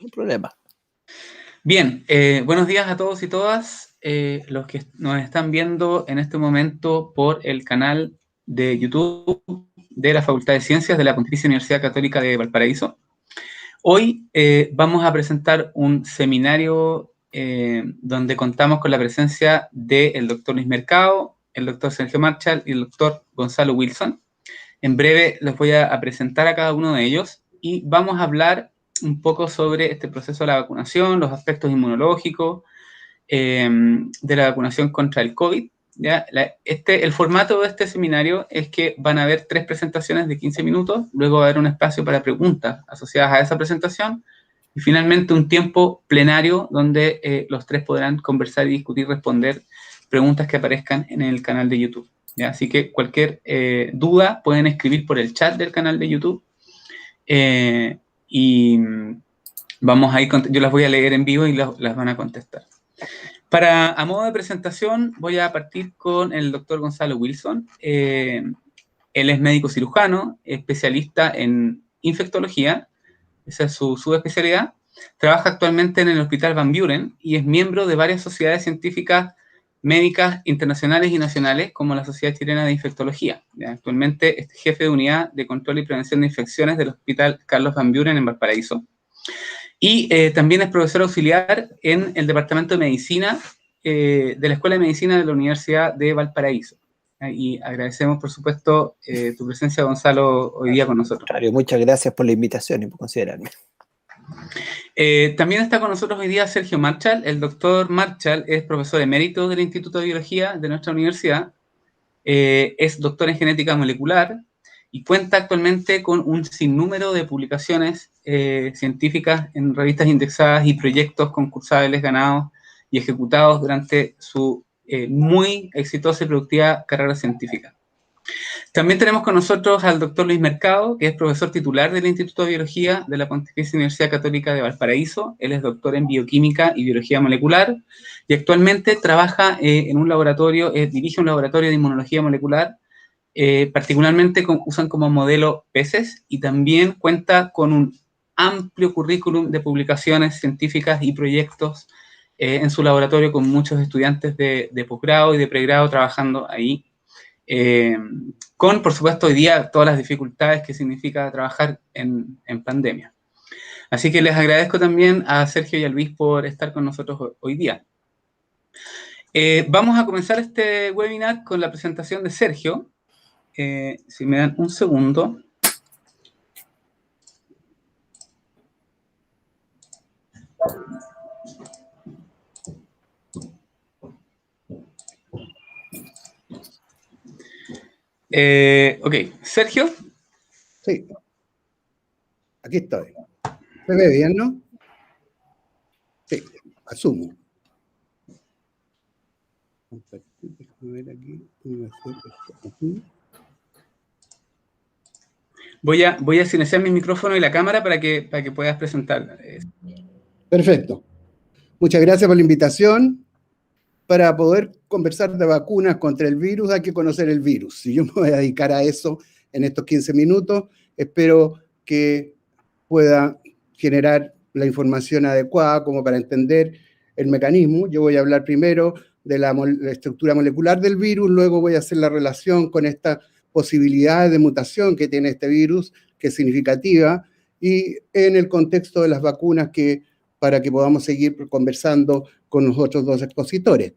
No hay problema. Bien, buenos días a todos y todas los que nos están viendo en este momento por el canal de YouTube de la Facultad de Ciencias de la Pontificia Universidad Católica de Valparaíso. Hoy vamos a presentar un seminario donde contamos con la presencia del doctor Luis Mercado, el doctor Sergio Marchal y el doctor Gonzalo Wilson. En breve les voy a presentar a cada uno de ellos y vamos a hablar un poco sobre este proceso de la vacunación, los aspectos inmunológicos de la vacunación contra el COVID. ¿Ya? El formato de este seminario es que van a haber 3 presentaciones de 15 minutos, luego va a haber un espacio para preguntas asociadas a esa presentación y finalmente un tiempo plenario donde los 3 podrán conversar y discutir, responder preguntas que aparezcan en el canal de YouTube. ¿Ya? Así que cualquier duda pueden escribir por el chat del canal de YouTube y vamos a ir, yo las voy a leer en vivo y las van a contestar. A modo de presentación voy a partir con el doctor Gonzalo Wilson. Él es médico cirujano, especialista en infectología, esa es su especialidad. Trabaja actualmente en el Hospital Van Buren y es miembro de varias sociedades científicas médicas internacionales y nacionales, como la Sociedad Chilena de Infectología. Actualmente es jefe de unidad de control y prevención de infecciones del Hospital Carlos Van Buren en Valparaíso. Y también es profesor auxiliar en el Departamento de Medicina de la Escuela de Medicina de la Universidad de Valparaíso. Y agradecemos, por supuesto, tu presencia, Gonzalo, hoy día con nosotros. Muchas gracias por la invitación y por considerarme. También está con nosotros hoy día Sergio Marchal. El doctor Marchal es profesor emérito del Instituto de Biología de nuestra universidad. Es doctor en genética molecular y cuenta actualmente con un sinnúmero de publicaciones científicas en revistas indexadas y proyectos concursables ganados y ejecutados durante su muy exitosa y productiva carrera científica. También tenemos con nosotros al doctor Luis Mercado, que es profesor titular del Instituto de Biología de la Pontificia Universidad Católica de Valparaíso. Él es doctor en bioquímica y biología molecular y actualmente trabaja en un laboratorio, dirige un laboratorio de inmunología molecular. Particularmente usan como modelo peces y también cuenta con un amplio currículum de publicaciones científicas y proyectos en su laboratorio con muchos estudiantes de posgrado y de pregrado trabajando ahí. Con, por supuesto, hoy día todas las dificultades que significa trabajar en pandemia. Así que les agradezco también a Sergio y a Luis por estar con nosotros hoy día. Vamos a comenzar este webinar con la presentación de Sergio. Si me dan un segundo. Ok, Sergio. Sí. Aquí estoy. ¿Se ve bien, no? Sí, asumo. Voy a silenciar mi micrófono y la cámara para que puedas presentar. Perfecto. Muchas gracias por la invitación. Para poder conversar de vacunas contra el virus hay que conocer el virus. Y yo me voy a dedicar a eso en estos 15 minutos. Espero que pueda generar la información adecuada como para entender el mecanismo. Yo voy a hablar primero de la estructura molecular del virus, luego voy a hacer la relación con esta posibilidad de mutación que tiene este virus, que es significativa, y en el contexto de las vacunas para que podamos seguir conversando con los otros dos expositores.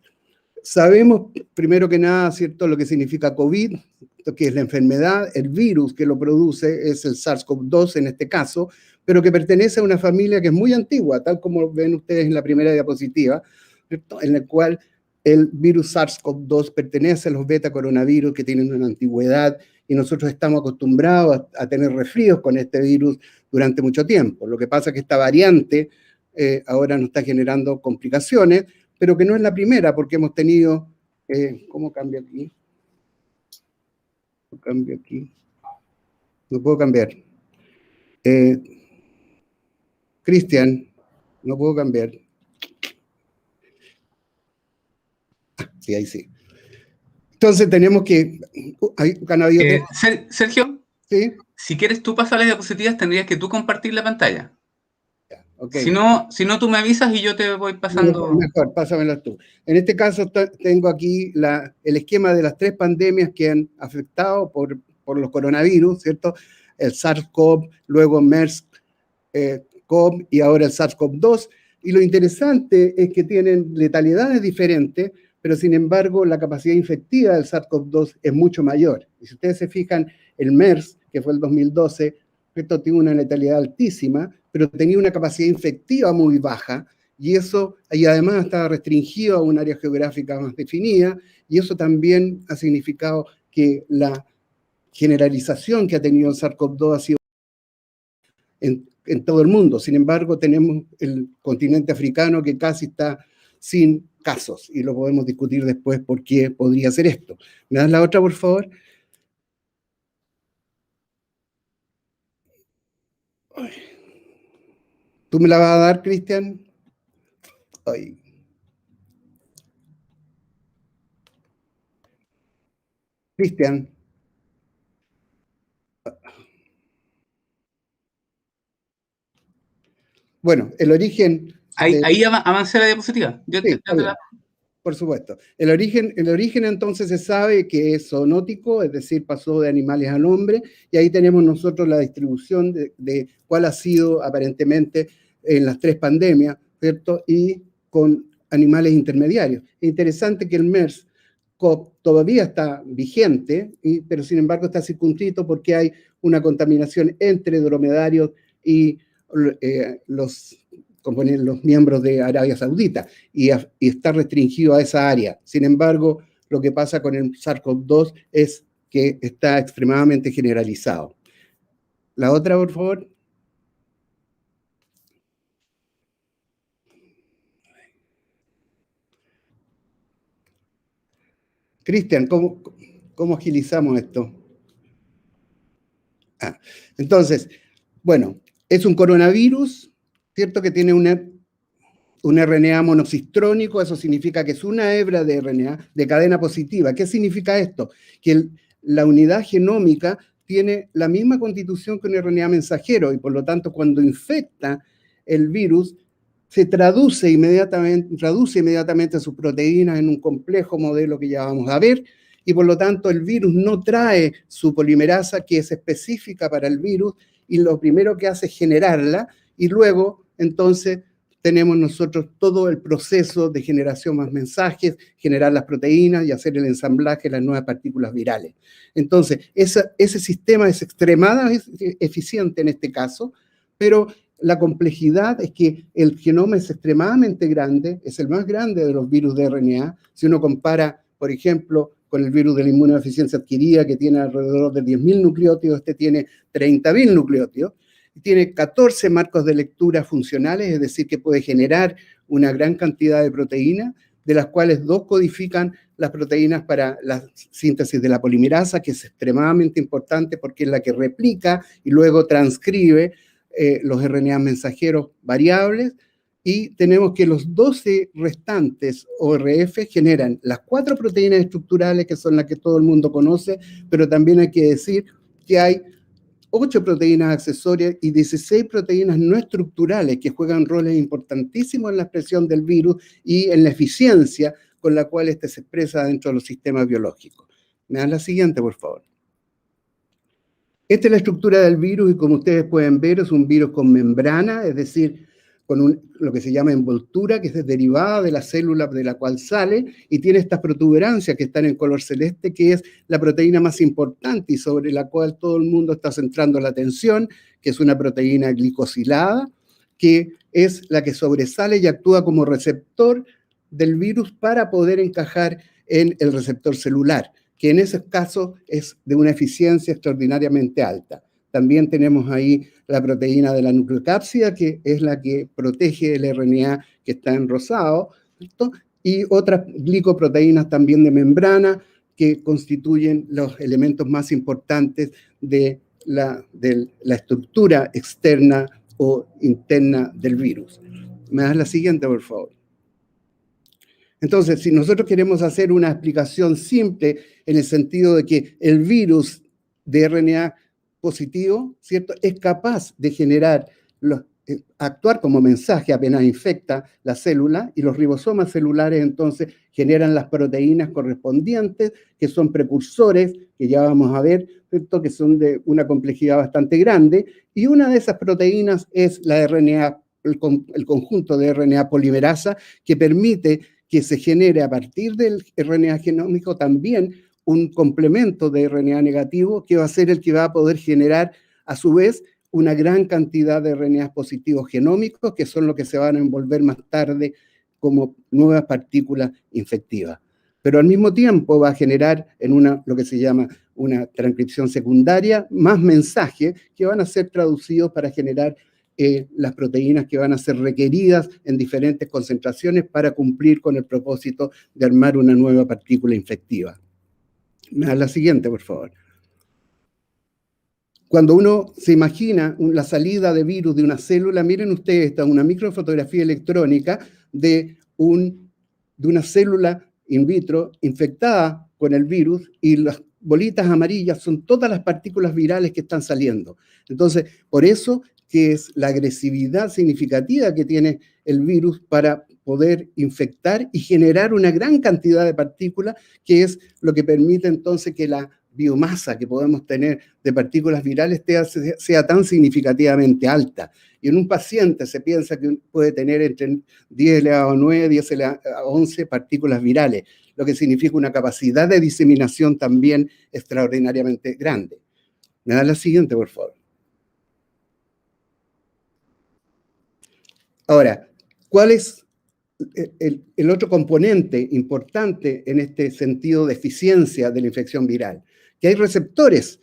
Sabemos, primero que nada, ¿cierto?, lo que significa COVID, que es la enfermedad, el virus que lo produce es el SARS-CoV-2 en este caso, pero que pertenece a una familia que es muy antigua, tal como ven ustedes en la primera diapositiva, ¿cierto?, en la cual el virus SARS-CoV-2 pertenece a los beta-coronavirus que tienen una antigüedad y nosotros estamos acostumbrados a tener resfríos con este virus durante mucho tiempo. Lo que pasa es que esta variante ahora nos está generando complicaciones, pero que no es la primera, porque hemos tenido... ¿Cómo cambio aquí? ¿Cómo cambio aquí? No puedo cambiar. Cristian, no puedo cambiar. Sí, ahí sí. Entonces tenemos que... Sergio, ¿sí? Si quieres tú pasar las diapositivas, tendrías que tú compartir la pantalla. Okay. Si no, tú me avisas y yo te voy pasando. Mejor, pásamelo tú. En este caso tengo aquí el esquema de las 3 pandemias que han afectado por los coronavirus, ¿cierto? El SARS-CoV, luego MERS-CoV y ahora el SARS-CoV-2. Y lo interesante es que tienen letalidades diferentes, pero sin embargo la capacidad infectiva del SARS-CoV-2 es mucho mayor. Y si ustedes se fijan, el MERS, que fue el 2012, esto tiene una letalidad altísima, pero tenía una capacidad infectiva muy baja, y además estaba restringido a un área geográfica más definida, y eso también ha significado que la generalización que ha tenido el SARS-CoV-2 ha sido en todo el mundo. Sin embargo, tenemos el continente africano que casi está sin casos, y lo podemos discutir después por qué podría ser esto. ¿Me das la otra, por favor? ¿Tú me la vas a dar, Cristian? Cristian. Bueno, el origen... Ahí avancé la diapositiva. Por supuesto. El origen entonces se sabe que es zoonótico, es decir, pasó de animales al hombre, y ahí tenemos nosotros la distribución de cuál ha sido aparentemente en las 3 pandemias, ¿cierto? Y con animales intermediarios. Es interesante que el MERS-CoV todavía está vigente, pero sin embargo está circunscrito porque hay una contaminación entre dromedarios y los miembros de Arabia Saudita, y está restringido a esa área. Sin embargo, lo que pasa con el SARS-CoV-2 es que está extremadamente generalizado. La otra, por favor. Cristian, ¿cómo agilizamos esto? Entonces, bueno, es un coronavirus, ¿cierto? Que tiene un RNA monocistrónico, eso significa que es una hebra de RNA de cadena positiva. ¿Qué significa esto? Que la unidad genómica tiene la misma constitución que un RNA mensajero, y por lo tanto cuando infecta el virus, se traduce inmediatamente sus proteínas en un complejo modelo que ya vamos a ver, y por lo tanto el virus no trae su polimerasa, que es específica para el virus, y lo primero que hace es generarla, y luego entonces tenemos nosotros todo el proceso de generación más mensajes, generar las proteínas y hacer el ensamblaje de las nuevas partículas virales. Entonces, ese sistema es extremadamente eficiente en este caso, pero la complejidad es que el genoma es extremadamente grande, es el más grande de los virus de RNA. Si uno compara, por ejemplo, con el virus de la inmunodeficiencia adquirida, que tiene alrededor de 10.000 nucleótidos, este tiene 30.000 nucleótidos, y tiene 14 marcos de lectura funcionales, es decir, que puede generar una gran cantidad de proteínas, de las cuales 2 codifican las proteínas para la síntesis de la polimerasa, que es extremadamente importante porque es la que replica y luego transcribe los RNA mensajeros variables, y tenemos que los 12 restantes ORF generan las 4 proteínas estructurales, que son las que todo el mundo conoce, pero también hay que decir que hay 8 proteínas accesorias y 16 proteínas no estructurales que juegan roles importantísimos en la expresión del virus y en la eficiencia con la cual este se expresa dentro de los sistemas biológicos. ¿Me dan la siguiente, por favor? Esta es la estructura del virus, y como ustedes pueden ver, es un virus con membrana, es decir, con lo que se llama envoltura, que es derivada de la célula de la cual sale, y tiene estas protuberancias que están en color celeste, que es la proteína más importante y sobre la cual todo el mundo está centrando la atención, que es una proteína glicosilada, que es la que sobresale y actúa como receptor del virus para poder encajar en el receptor celular, que en ese caso es de una eficiencia extraordinariamente alta. También tenemos ahí la proteína de la nucleocápsida, que es la que protege el RNA que está en rosado, ¿cierto? Y otras glicoproteínas también de membrana, que constituyen los elementos más importantes de la estructura externa o interna del virus. ¿Me das la siguiente, por favor? Entonces, si nosotros queremos hacer una explicación simple en el sentido de que el virus de RNA positivo, ¿cierto?, es capaz de generar actuar como mensaje apenas infecta la célula, y los ribosomas celulares entonces generan las proteínas correspondientes, que son precursores, que ya vamos a ver, ¿cierto?, que son de una complejidad bastante grande, y una de esas proteínas es la RNA, el conjunto de RNA polimerasa, que permite que se genere a partir del RNA genómico también un complemento de RNA negativo, que va a ser el que va a poder generar a su vez una gran cantidad de RNA positivos genómicos, que son los que se van a envolver más tarde como nuevas partículas infectivas. Pero al mismo tiempo va a generar en lo que se llama una transcripción secundaria más mensajes que van a ser traducidos para generar las proteínas que van a ser requeridas en diferentes concentraciones para cumplir con el propósito de armar una nueva partícula infectiva. ¿Me das la siguiente, por favor? Cuando uno se imagina la salida de virus de una célula, miren ustedes, esta es una microfotografía electrónica de una célula in vitro infectada con el virus, y las bolitas amarillas son todas las partículas virales que están saliendo. Entonces, por eso que es la agresividad significativa que tiene el virus para poder infectar y generar una gran cantidad de partículas, que es lo que permite entonces que la biomasa que podemos tener de partículas virales sea tan significativamente alta. Y en un paciente se piensa que puede tener entre 10⁹, 10⁻11 partículas virales, lo que significa una capacidad de diseminación también extraordinariamente grande. ¿Me da la siguiente, por favor? Ahora, ¿cuál es el otro componente importante en este sentido de eficiencia de la infección viral? Que hay receptores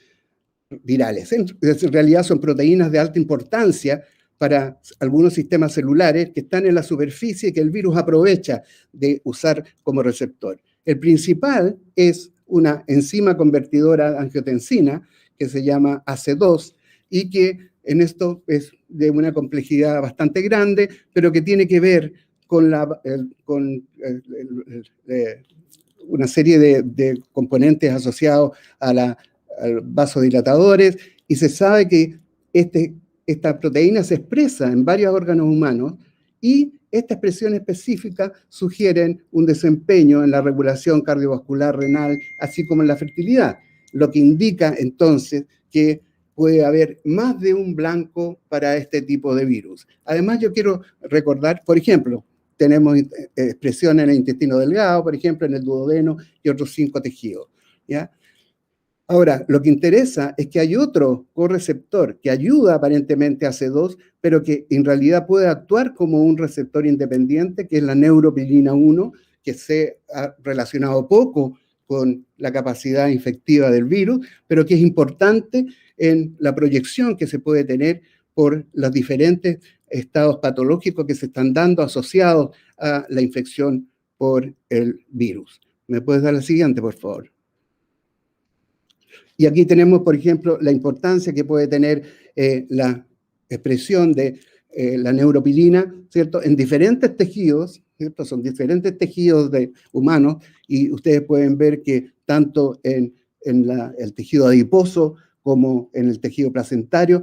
virales. En realidad son proteínas de alta importancia para algunos sistemas celulares que están en la superficie, que el virus aprovecha de usar como receptor. El principal es una enzima convertidora de angiotensina que se llama AC2, y que en esto es de una complejidad bastante grande, pero que tiene que ver con una serie de componentes asociados a vasodilatadores, y se sabe que esta proteína se expresa en varios órganos humanos, y esta expresión específica sugiere un desempeño en la regulación cardiovascular, renal, así como en la fertilidad, lo que indica entonces que puede haber más de un blanco para este tipo de virus. Además, yo quiero recordar, por ejemplo, tenemos expresión en el intestino delgado, por ejemplo, en el duodeno y otros 5 tejidos, ¿ya? Ahora, lo que interesa es que hay otro correceptor que ayuda aparentemente a AC2, pero que en realidad puede actuar como un receptor independiente, que es la neuropilina 1, que se ha relacionado poco con la capacidad infectiva del virus, pero que es importante en la proyección que se puede tener por los diferentes estados patológicos que se están dando asociados a la infección por el virus. ¿Me puedes dar la siguiente, por favor? Y aquí tenemos, por ejemplo, la importancia que puede tener la expresión de la neuropilina, ¿cierto?, en diferentes tejidos, ¿cierto? Son diferentes tejidos humanos, y ustedes pueden ver que tanto en el tejido adiposo como en el tejido placentario,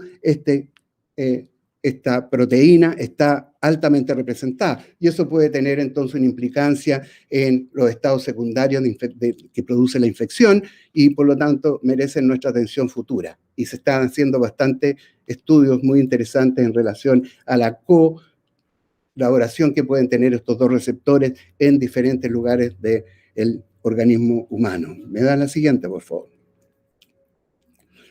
esta proteína está altamente representada, y eso puede tener entonces una implicancia en los estados secundarios que produce la infección, y por lo tanto merecen nuestra atención futura. Y se están haciendo bastantes estudios muy interesantes en relación a la colaboración que pueden tener estos dos receptores en diferentes lugares del organismo humano. ¿Me da la siguiente, por favor?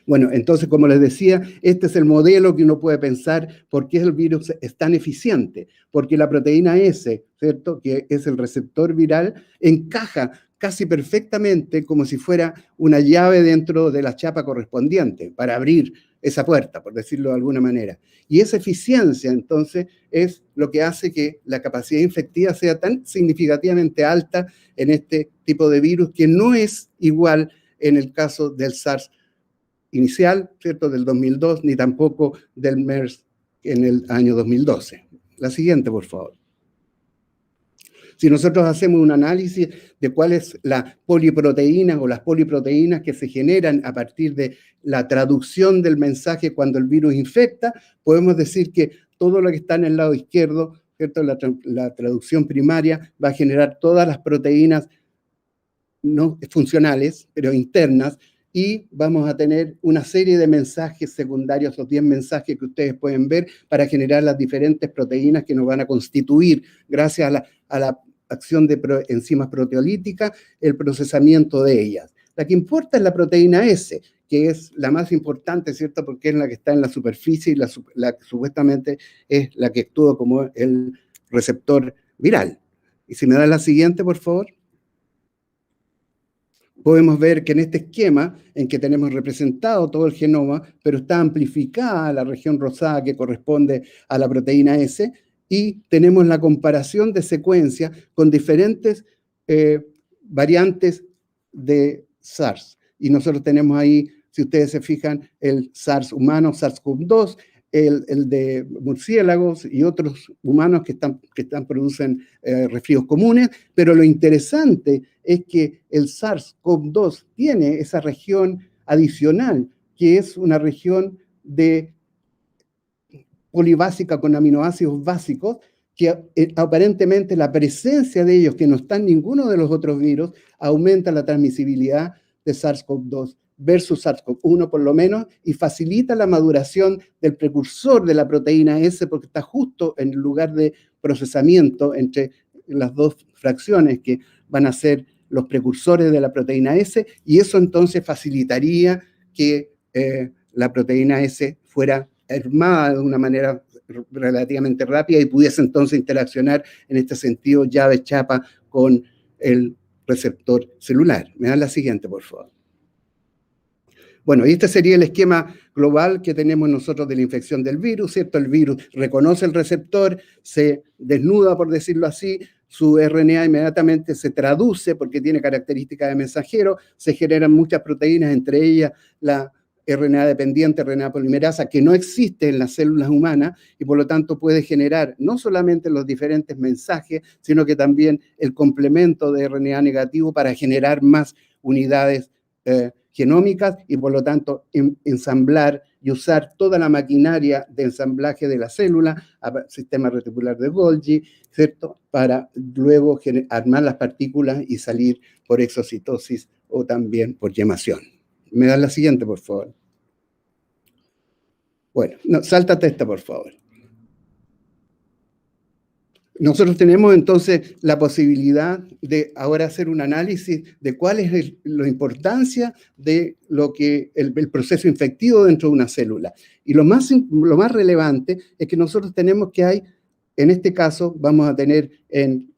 Bueno, entonces, como les decía, este es el modelo que uno puede pensar por qué el virus es tan eficiente, porque la proteína S, ¿cierto?, que es el receptor viral, encaja casi perfectamente como si fuera una llave dentro de la chapa correspondiente para abrir esa puerta, por decirlo de alguna manera. Y esa eficiencia, entonces, es lo que hace que la capacidad infectiva sea tan significativamente alta en este tipo de virus, que no es igual en el caso del SARS inicial, ¿cierto?, del 2002, ni tampoco del MERS en el año 2012. La siguiente, por favor. Si nosotros hacemos un análisis de cuáles las poliproteínas o las poliproteínas que se generan a partir de la traducción del mensaje cuando el virus infecta, podemos decir que todo lo que está en el lado izquierdo, ¿cierto? La traducción primaria va a generar todas las proteínas no funcionales, pero internas, y vamos a tener una serie de mensajes secundarios, los 10 mensajes que ustedes pueden ver, para generar las diferentes proteínas que nos van a constituir, gracias a la acción de enzimas proteolíticas, el procesamiento de ellas. La que importa es la proteína S, que es la más importante, ¿cierto? Porque es la que está en la superficie y la que supuestamente es la que actúa como el receptor viral. Y si me da la siguiente, por favor. Podemos ver que en este esquema, en que tenemos representado todo el genoma, pero está amplificada la región rosada que corresponde a la proteína S, y tenemos la comparación de secuencia con diferentes variantes de SARS. Y nosotros tenemos ahí, si ustedes se fijan, el SARS humano, SARS-CoV-2, el de murciélagos y otros humanos que producen resfríos comunes, pero lo interesante es que el SARS-CoV-2 tiene esa región adicional, que es una región de polibásica con aminoácidos básicos, que aparentemente la presencia de ellos, que no está en ninguno de los otros virus, aumenta la transmisibilidad de SARS-CoV-2 versus SARS-CoV-1 por lo menos, y facilita la maduración del precursor de la proteína S, porque está justo en el lugar de procesamiento entre las dos fracciones que van a ser los precursores de la proteína S, y eso entonces facilitaría que la proteína S fuera armada de una manera relativamente rápida y pudiese entonces interaccionar en este sentido llave-chapa con el receptor celular. Me dan la siguiente, por favor. Bueno, y este sería el esquema global que tenemos nosotros de la infección del virus, ¿cierto? El virus reconoce el receptor, se desnuda, por decirlo así, su RNA inmediatamente se traduce porque tiene características de mensajero, se generan muchas proteínas, entre ellas la RNA dependiente, RNA polimerasa, que no existe en las células humanas y por lo tanto puede generar no solamente los diferentes mensajes, sino que también el complemento de RNA negativo para generar más unidades genómicas y por lo tanto ensamblar y usar toda la maquinaria de ensamblaje de la célula, sistema reticular de Golgi, ¿cierto? Para luego armar las partículas y salir por exocitosis o también por yemación. ¿Me das la siguiente, por favor? Bueno, no, sáltate esta, por favor. Nosotros tenemos entonces la posibilidad de ahora hacer un análisis de cuál es la importancia de lo que el proceso infectivo dentro de una célula. Y lo más relevante es que nosotros tenemos que hay, en este caso, vamos a tener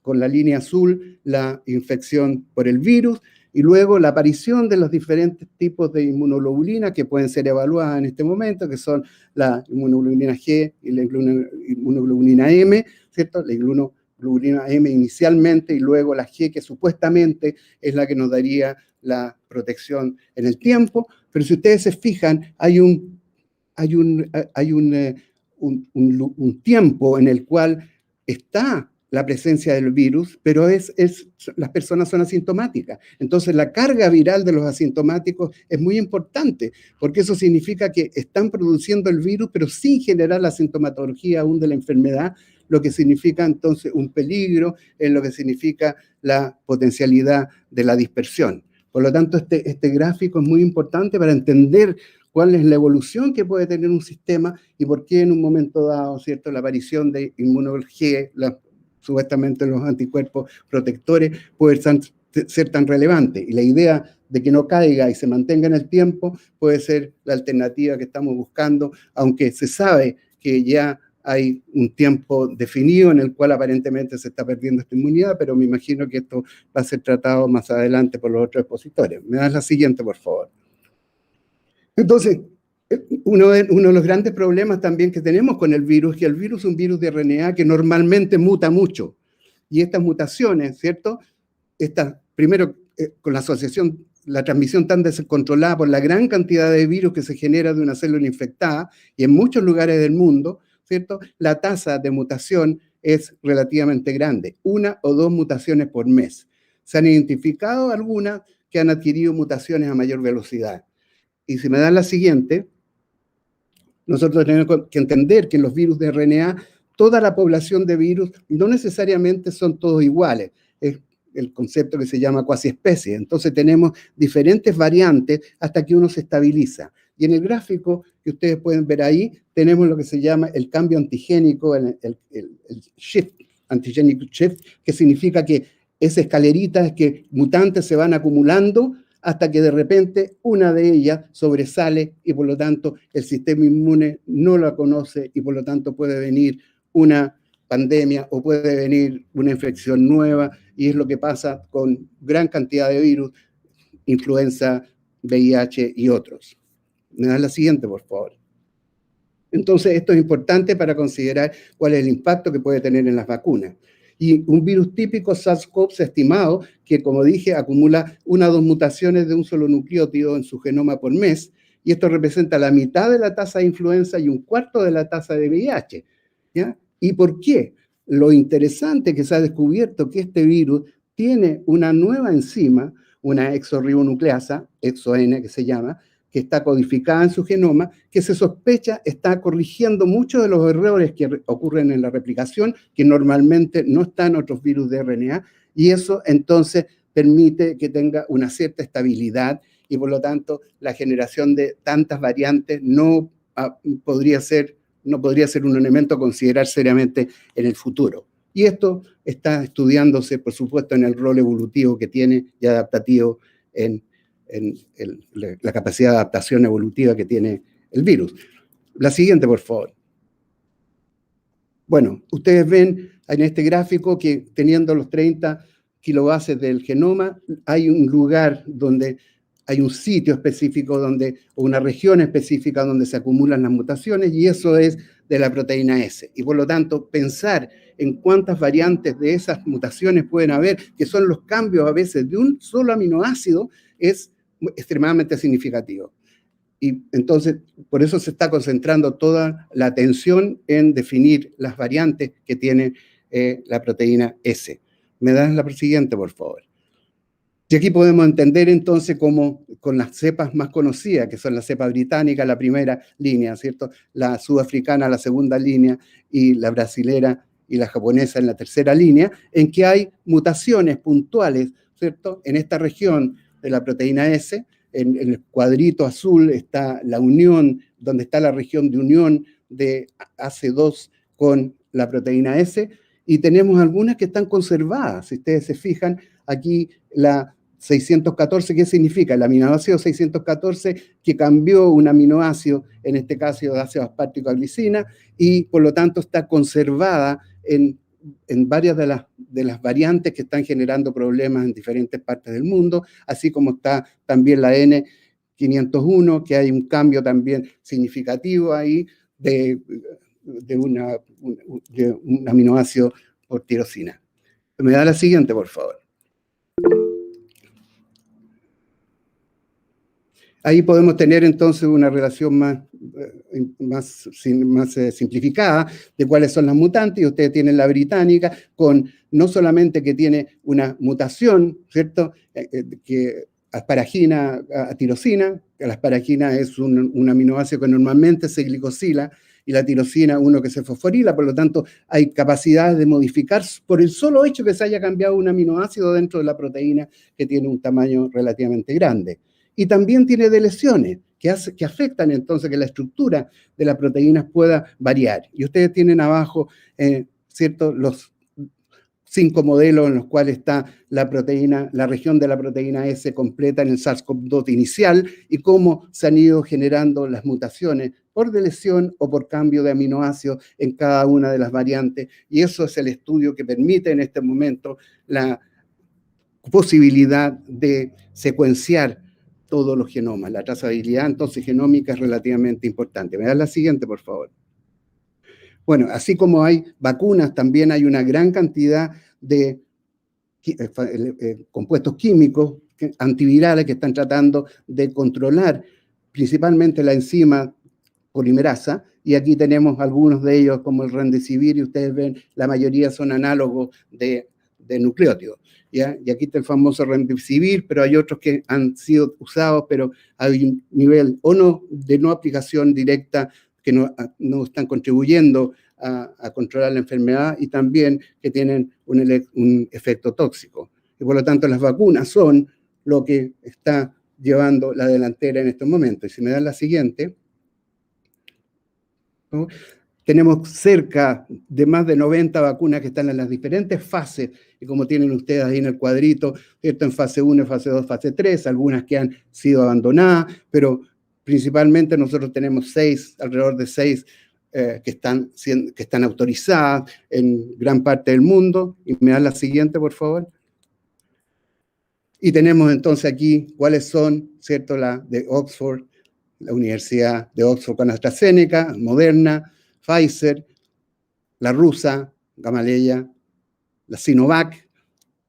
con la línea azul la infección por el virus, y luego la aparición de los diferentes tipos de inmunoglobulina que pueden ser evaluadas en este momento, que son la inmunoglobulina G y la inmunoglobulina M, ¿cierto? La inmunoglobulina M inicialmente y luego la G, que supuestamente es la que nos daría la protección en el tiempo. Pero si ustedes se fijan, hay un tiempo en el cual está la presencia del virus, pero las personas son asintomáticas. Entonces, la carga viral de los asintomáticos es muy importante, porque eso significa que están produciendo el virus, pero sin generar la sintomatología aún de la enfermedad, lo que significa entonces un peligro, en lo que significa la potencialidad de la dispersión. Por lo tanto, este gráfico es muy importante para entender cuál es la evolución que puede tener un sistema y por qué en un momento dado, ¿cierto?, la aparición de inmunología, supuestamente los anticuerpos protectores, puede ser tan relevante. Y la idea de que no caiga y se mantenga en el tiempo puede ser la alternativa que estamos buscando, aunque se sabe que ya hay un tiempo definido en el cual aparentemente se está perdiendo esta inmunidad, pero me imagino que esto va a ser tratado más adelante por los otros expositores. ¿Me das la siguiente, por favor? Entonces, uno de los grandes problemas también que tenemos con el virus es que el virus es un virus de RNA que normalmente muta mucho. Y estas mutaciones, ¿cierto? Primero, con la asociación, la transmisión tan descontrolada por la gran cantidad de virus que se genera de una célula infectada, y en muchos lugares del mundo, ¿cierto? La tasa de mutación es relativamente grande, 1 o 2 mutaciones por mes. Se han identificado algunas que han adquirido mutaciones a mayor velocidad. Y si me dan la siguiente, nosotros tenemos que entender que en los virus de RNA, toda la población de virus no necesariamente son todos iguales. Es el concepto que se llama cuasiespecie. Entonces tenemos diferentes variantes hasta que uno se estabiliza. Y en el gráfico que ustedes pueden ver ahí, tenemos lo que se llama el cambio antigénico, el shift, antigenic shift, que significa que esa escalerita es que mutantes se van acumulando hasta que de repente una de ellas sobresale y por lo tanto el sistema inmune no la conoce y por lo tanto puede venir una pandemia o puede venir una infección nueva, y es lo que pasa con gran cantidad de virus, influenza, VIH y otros. ¿Me das la siguiente, por favor? Entonces, esto es importante para considerar cuál es el impacto que puede tener en las vacunas. Y un virus típico SARS-CoV se ha estimado que, como dije, acumula 1 o 2 mutaciones de un solo nucleótido en su genoma por mes, y esto representa la mitad de la tasa de influenza y 1/4 de la tasa de VIH. ¿Ya? ¿Y por qué? Lo interesante que se ha descubierto que este virus tiene una nueva enzima, una exorribonucleasa, EXO-N que se llama, que está codificada en su genoma, que se sospecha está corrigiendo muchos de los errores que ocurren en la replicación, que normalmente no están en otros virus de RNA, y eso entonces permite que tenga una cierta estabilidad, y por lo tanto la generación de tantas variantes no podría ser un elemento a considerar seriamente en el futuro. Y esto está estudiándose, por supuesto, en el rol evolutivo que tiene y adaptativo en la capacidad de adaptación evolutiva que tiene el virus. La siguiente, por favor. Bueno, ustedes ven en este gráfico que teniendo los 30 kilobases del genoma, hay un lugar donde hay un sitio específico o una región específica donde se acumulan las mutaciones, y eso es de la proteína S. Y por lo tanto, pensar en cuántas variantes de esas mutaciones pueden haber, que son los cambios a veces de un solo aminoácido, es extremadamente significativo. Y entonces, por eso se está concentrando toda la atención en definir las variantes que tiene la proteína S. ¿Me das la siguiente, por favor? Y aquí podemos entender entonces cómo con las cepas más conocidas, que son la cepa británica, la primera línea, ¿cierto? La sudafricana, la segunda línea, y la brasilera y la japonesa en la tercera línea, en que hay mutaciones puntuales, ¿cierto? En esta región de la proteína S, en el cuadrito azul está la unión, donde está la región de unión de AC2 con la proteína S, y tenemos algunas que están conservadas. Si ustedes se fijan, aquí la 614, ¿qué significa? El aminoácido 614 que cambió un aminoácido, en este caso de ácido aspartico a glicina, y por lo tanto está conservada en varias de las variantes que están generando problemas en diferentes partes del mundo, así como está también la N501, que hay un cambio también significativo ahí de un aminoácido por tirosina. ¿Me da la siguiente, por favor? Ahí podemos tener entonces una relación más simplificada de cuáles son las mutantes, y ustedes tienen la británica con no solamente que tiene una mutación, ¿cierto? Que asparagina a tirosina, que la asparagina es un aminoácido que normalmente se glicosila, y la tirosina uno que se fosforila, por lo tanto hay capacidades de modificar por el solo hecho que se haya cambiado un aminoácido dentro de la proteína que tiene un tamaño relativamente grande. Y también tiene deleciones que afectan entonces que la estructura de las proteínas pueda variar. Y ustedes tienen abajo, ¿cierto?, los 5 modelos en los cuales está la proteína, la región de la proteína S completa en el SARS-CoV-2 inicial, y cómo se han ido generando las mutaciones por deleción o por cambio de aminoácido en cada una de las variantes. Y eso es el estudio que permite en este momento la posibilidad de secuenciar todos los genomas. La trazabilidad entonces genómica es relativamente importante. ¿Me das la siguiente, por favor? Bueno, así como hay vacunas, también hay una gran cantidad de compuestos químicos antivirales que están tratando de controlar principalmente la enzima polimerasa, y aquí tenemos algunos de ellos como el remdesivir, y ustedes ven, la mayoría son análogos de nucleótidos. ¿Ya? Y aquí está el famoso remdesivir, pero hay otros que han sido usados, pero hay un nivel de no aplicación directa que no están contribuyendo a controlar la enfermedad y también que tienen un efecto tóxico. Y por lo tanto las vacunas son lo que está llevando la delantera en estos momentos. Y si me dan la siguiente, ¿no? Tenemos cerca de más de 90 vacunas que están en las diferentes fases, y como tienen ustedes ahí en el cuadrito, ¿cierto? En fase 1, fase 2, fase 3, algunas que han sido abandonadas, pero principalmente nosotros tenemos alrededor de 6 que están autorizadas en gran parte del mundo. Y me dan la siguiente, por favor. Y tenemos entonces aquí cuáles son, ¿cierto? La de Oxford, la Universidad de Oxford con AstraZeneca, Moderna, Pfizer, la rusa, Gamaleya, la Sinovac,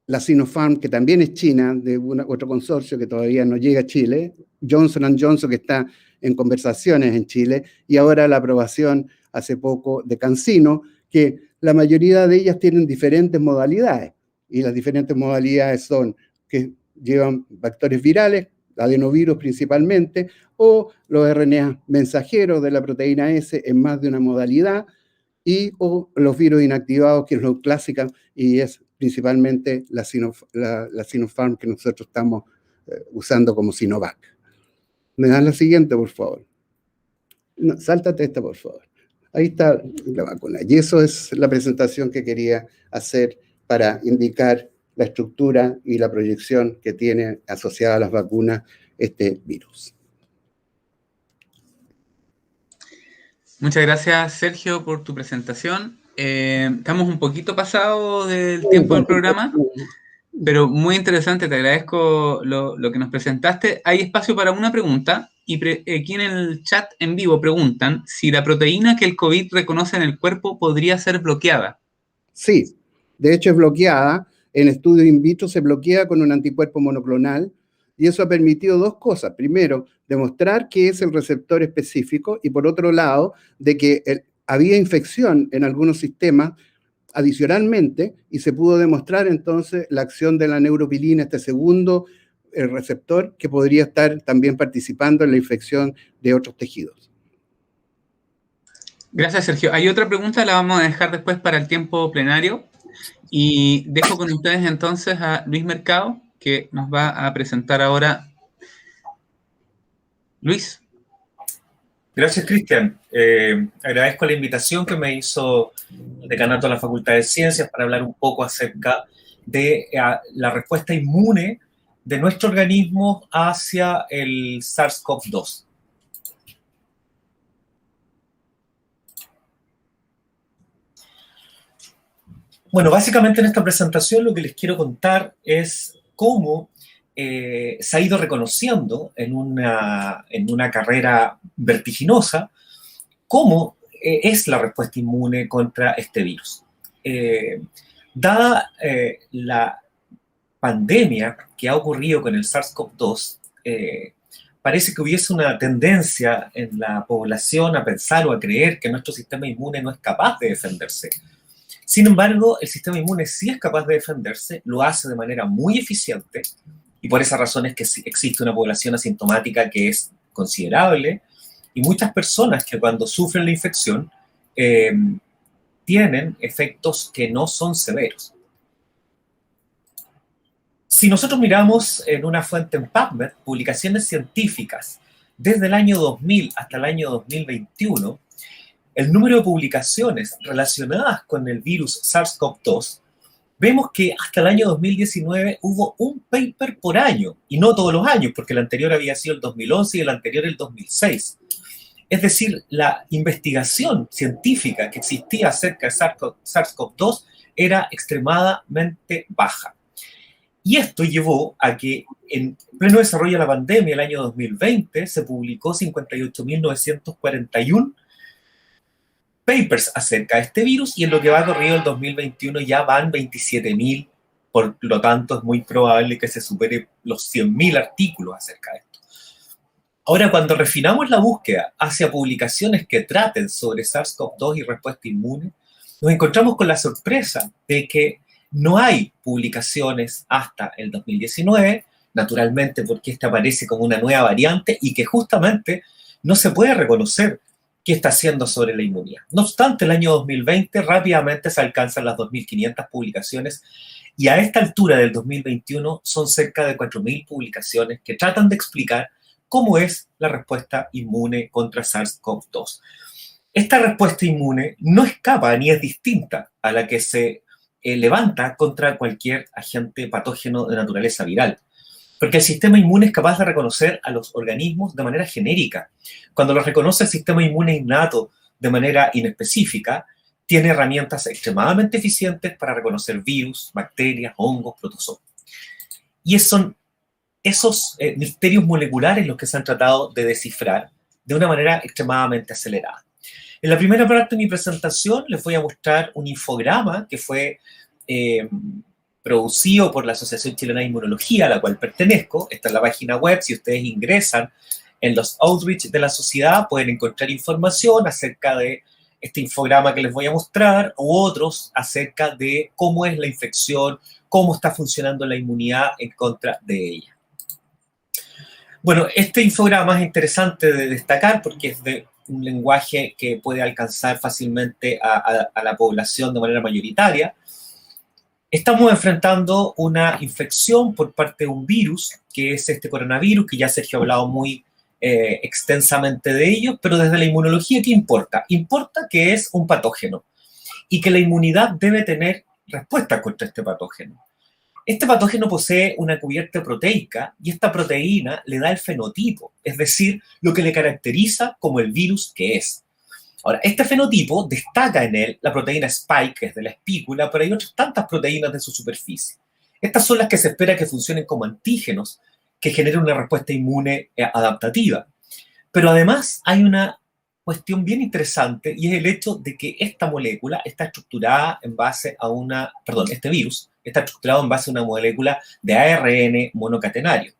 la Sinopharm, que también es china, de otro consorcio que todavía no llega a Chile, Johnson & Johnson, que está en conversaciones en Chile, y ahora la aprobación hace poco de CanSino, que la mayoría de ellas tienen diferentes modalidades, y las diferentes modalidades son que llevan vectores virales, adenovirus principalmente, o los RNA mensajeros de la proteína S en más de una modalidad, o los virus inactivados, que es lo clásica, y es principalmente la Sinopharm que nosotros estamos usando como Sinovac. ¿Me dan la siguiente, por favor? No, sáltate esta, por favor. Ahí está la vacuna. Y eso es la presentación que quería hacer para indicar la estructura y la proyección que tiene asociada a las vacunas este virus. Muchas gracias, Sergio, por tu presentación. Estamos un poquito pasados del tiempo del programa, pero muy interesante, te agradezco lo que nos presentaste. Hay espacio para una pregunta, y aquí en el chat en vivo preguntan si la proteína que el COVID reconoce en el cuerpo podría ser bloqueada. Sí, de hecho es bloqueada. En estudios in vitro se bloquea con un anticuerpo monoclonal, y eso ha permitido dos cosas. Primero, demostrar que es el receptor específico, y por otro lado, de que había infección en algunos sistemas adicionalmente, y se pudo demostrar entonces la acción de la neuropilina, este segundo receptor, que podría estar también participando en la infección de otros tejidos. Gracias, Sergio. Hay otra pregunta, la vamos a dejar después para el tiempo plenario, y dejo con ustedes entonces a Luis Mercado, que nos va a presentar ahora. Luis. Gracias, Cristian. Agradezco la invitación que me hizo el decanato de la Facultad de Ciencias para hablar un poco acerca de la respuesta inmune de nuestro organismo hacia el SARS-CoV-2. Bueno, básicamente en esta presentación lo que les quiero contar es cómo se ha ido reconociendo en una carrera vertiginosa cómo es la respuesta inmune contra este virus. Dada la pandemia que ha ocurrido con el SARS-CoV-2, parece que hubiese una tendencia en la población a pensar o a creer que nuestro sistema inmune no es capaz de defenderse. Sin embargo, el sistema inmune sí es capaz de defenderse, lo hace de manera muy eficiente, y por esa razón es que existe una población asintomática que es considerable, y muchas personas que cuando sufren la infección tienen efectos que no son severos. Si nosotros miramos en una fuente en PubMed, publicaciones científicas, desde el año 2000 hasta el año 2021, el número de publicaciones relacionadas con el virus SARS-CoV-2, vemos que hasta el año 2019 hubo un paper por año, y no todos los años, porque el anterior había sido el 2011 y el anterior el 2006. Es decir, la investigación científica que existía acerca de SARS-CoV-2 era extremadamente baja. Y esto llevó a que en pleno desarrollo de la pandemia, el año 2020, se publicó 58.941 papers acerca de este virus, y en lo que va corrido el 2021 ya van 27.000, por lo tanto es muy probable que se supere los 100.000 artículos acerca de esto. Ahora, cuando refinamos la búsqueda hacia publicaciones que traten sobre SARS-CoV-2 y respuesta inmune, nos encontramos con la sorpresa de que no hay publicaciones hasta el 2019, naturalmente porque esta aparece como una nueva variante y que justamente no se puede reconocer ¿qué está haciendo sobre la inmunidad? No obstante, el año 2020 rápidamente se alcanzan las 2.500 publicaciones y a esta altura del 2021 son cerca de 4.000 publicaciones que tratan de explicar cómo es la respuesta inmune contra SARS-CoV-2. Esta respuesta inmune no escapa ni es distinta a la que se levanta contra cualquier agente patógeno de naturaleza viral, porque el sistema inmune es capaz de reconocer a los organismos de manera genérica. Cuando los reconoce el sistema inmune innato de manera inespecífica, tiene herramientas extremadamente eficientes para reconocer virus, bacterias, hongos, protozoos. Y son esos misterios moleculares los que se han tratado de descifrar de una manera extremadamente acelerada. En la primera parte de mi presentación les voy a mostrar un infograma que fue producido por la Asociación Chilena de Inmunología, a la cual pertenezco. Esta es la página web. Si ustedes ingresan en los outreach de la sociedad, pueden encontrar información acerca de este infograma que les voy a mostrar, u otros acerca de cómo es la infección, cómo está funcionando la inmunidad en contra de ella. Bueno, este infograma es interesante de destacar porque es de un lenguaje que puede alcanzar fácilmente a la población de manera mayoritaria. Estamos enfrentando una infección por parte de un virus, que es este coronavirus, que ya Sergio ha hablado muy extensamente de ello, pero desde la inmunología, ¿qué importa? Importa que es un patógeno y que la inmunidad debe tener respuesta contra este patógeno. Este patógeno posee una cubierta proteica y esta proteína le da el fenotipo, es decir, lo que le caracteriza como el virus que es. Ahora, este fenotipo destaca en él la proteína spike, que es de la espícula, pero hay otras tantas proteínas de su superficie. Estas son las que se espera que funcionen como antígenos, que generen una respuesta inmune adaptativa. Pero además hay una cuestión bien interesante y es el hecho de que esta molécula está estructurada en base a este virus está estructurado en base a una molécula de ARN monocatenario.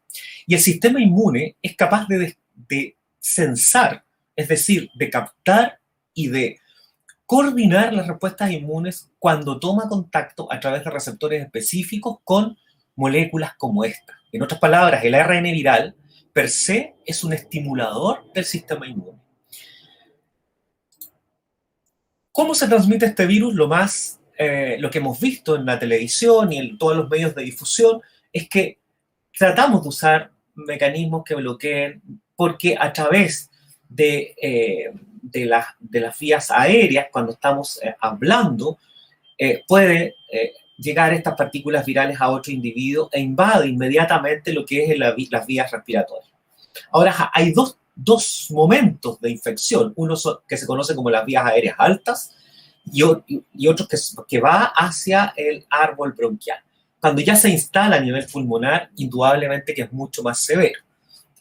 Y el sistema inmune es capaz de sensar, es decir, de captar y de coordinar las respuestas inmunes cuando toma contacto a través de receptores específicos con moléculas como esta. En otras palabras, el ARN viral per se es un estimulador del sistema inmune. ¿Cómo se transmite este virus? Lo que hemos visto en la televisión y en todos los medios de difusión es que tratamos de usar mecanismos que bloqueen, porque a través de las vías aéreas, cuando estamos hablando, puede llegar estas partículas virales a otro individuo e invade inmediatamente lo que es las vías respiratorias. Ahora, hay dos momentos de infección, uno que se conoce como las vías aéreas altas y otro que va hacia el árbol bronquial. Cuando ya se instala a nivel pulmonar, indudablemente que es mucho más severo.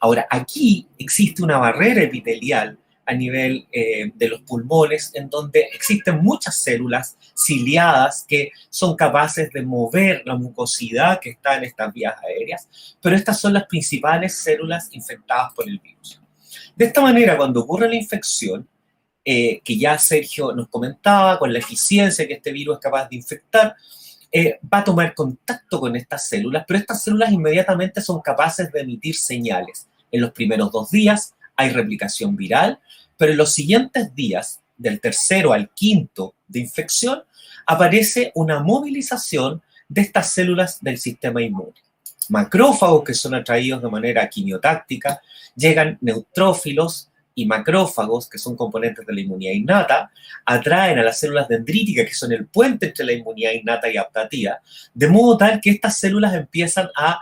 Ahora, aquí existe una barrera epitelial a nivel de los pulmones, en donde existen muchas células ciliadas que son capaces de mover la mucosidad que está en estas vías aéreas, pero estas son las principales células infectadas por el virus. De esta manera, cuando ocurre la infección, que ya Sergio nos comentaba, con la eficiencia que este virus es capaz de infectar, va a tomar contacto con estas células, pero estas células inmediatamente son capaces de emitir señales. En los primeros 2 días hay replicación viral, pero en los siguientes días, del tercero al quinto de infección, aparece una movilización de estas células del sistema inmune. Macrófagos que son atraídos de manera quimiotáctica, llegan neutrófilos y macrófagos, que son componentes de la inmunidad innata, atraen a las células dendríticas, que son el puente entre la inmunidad innata y adaptativa, de modo tal que estas células empiezan a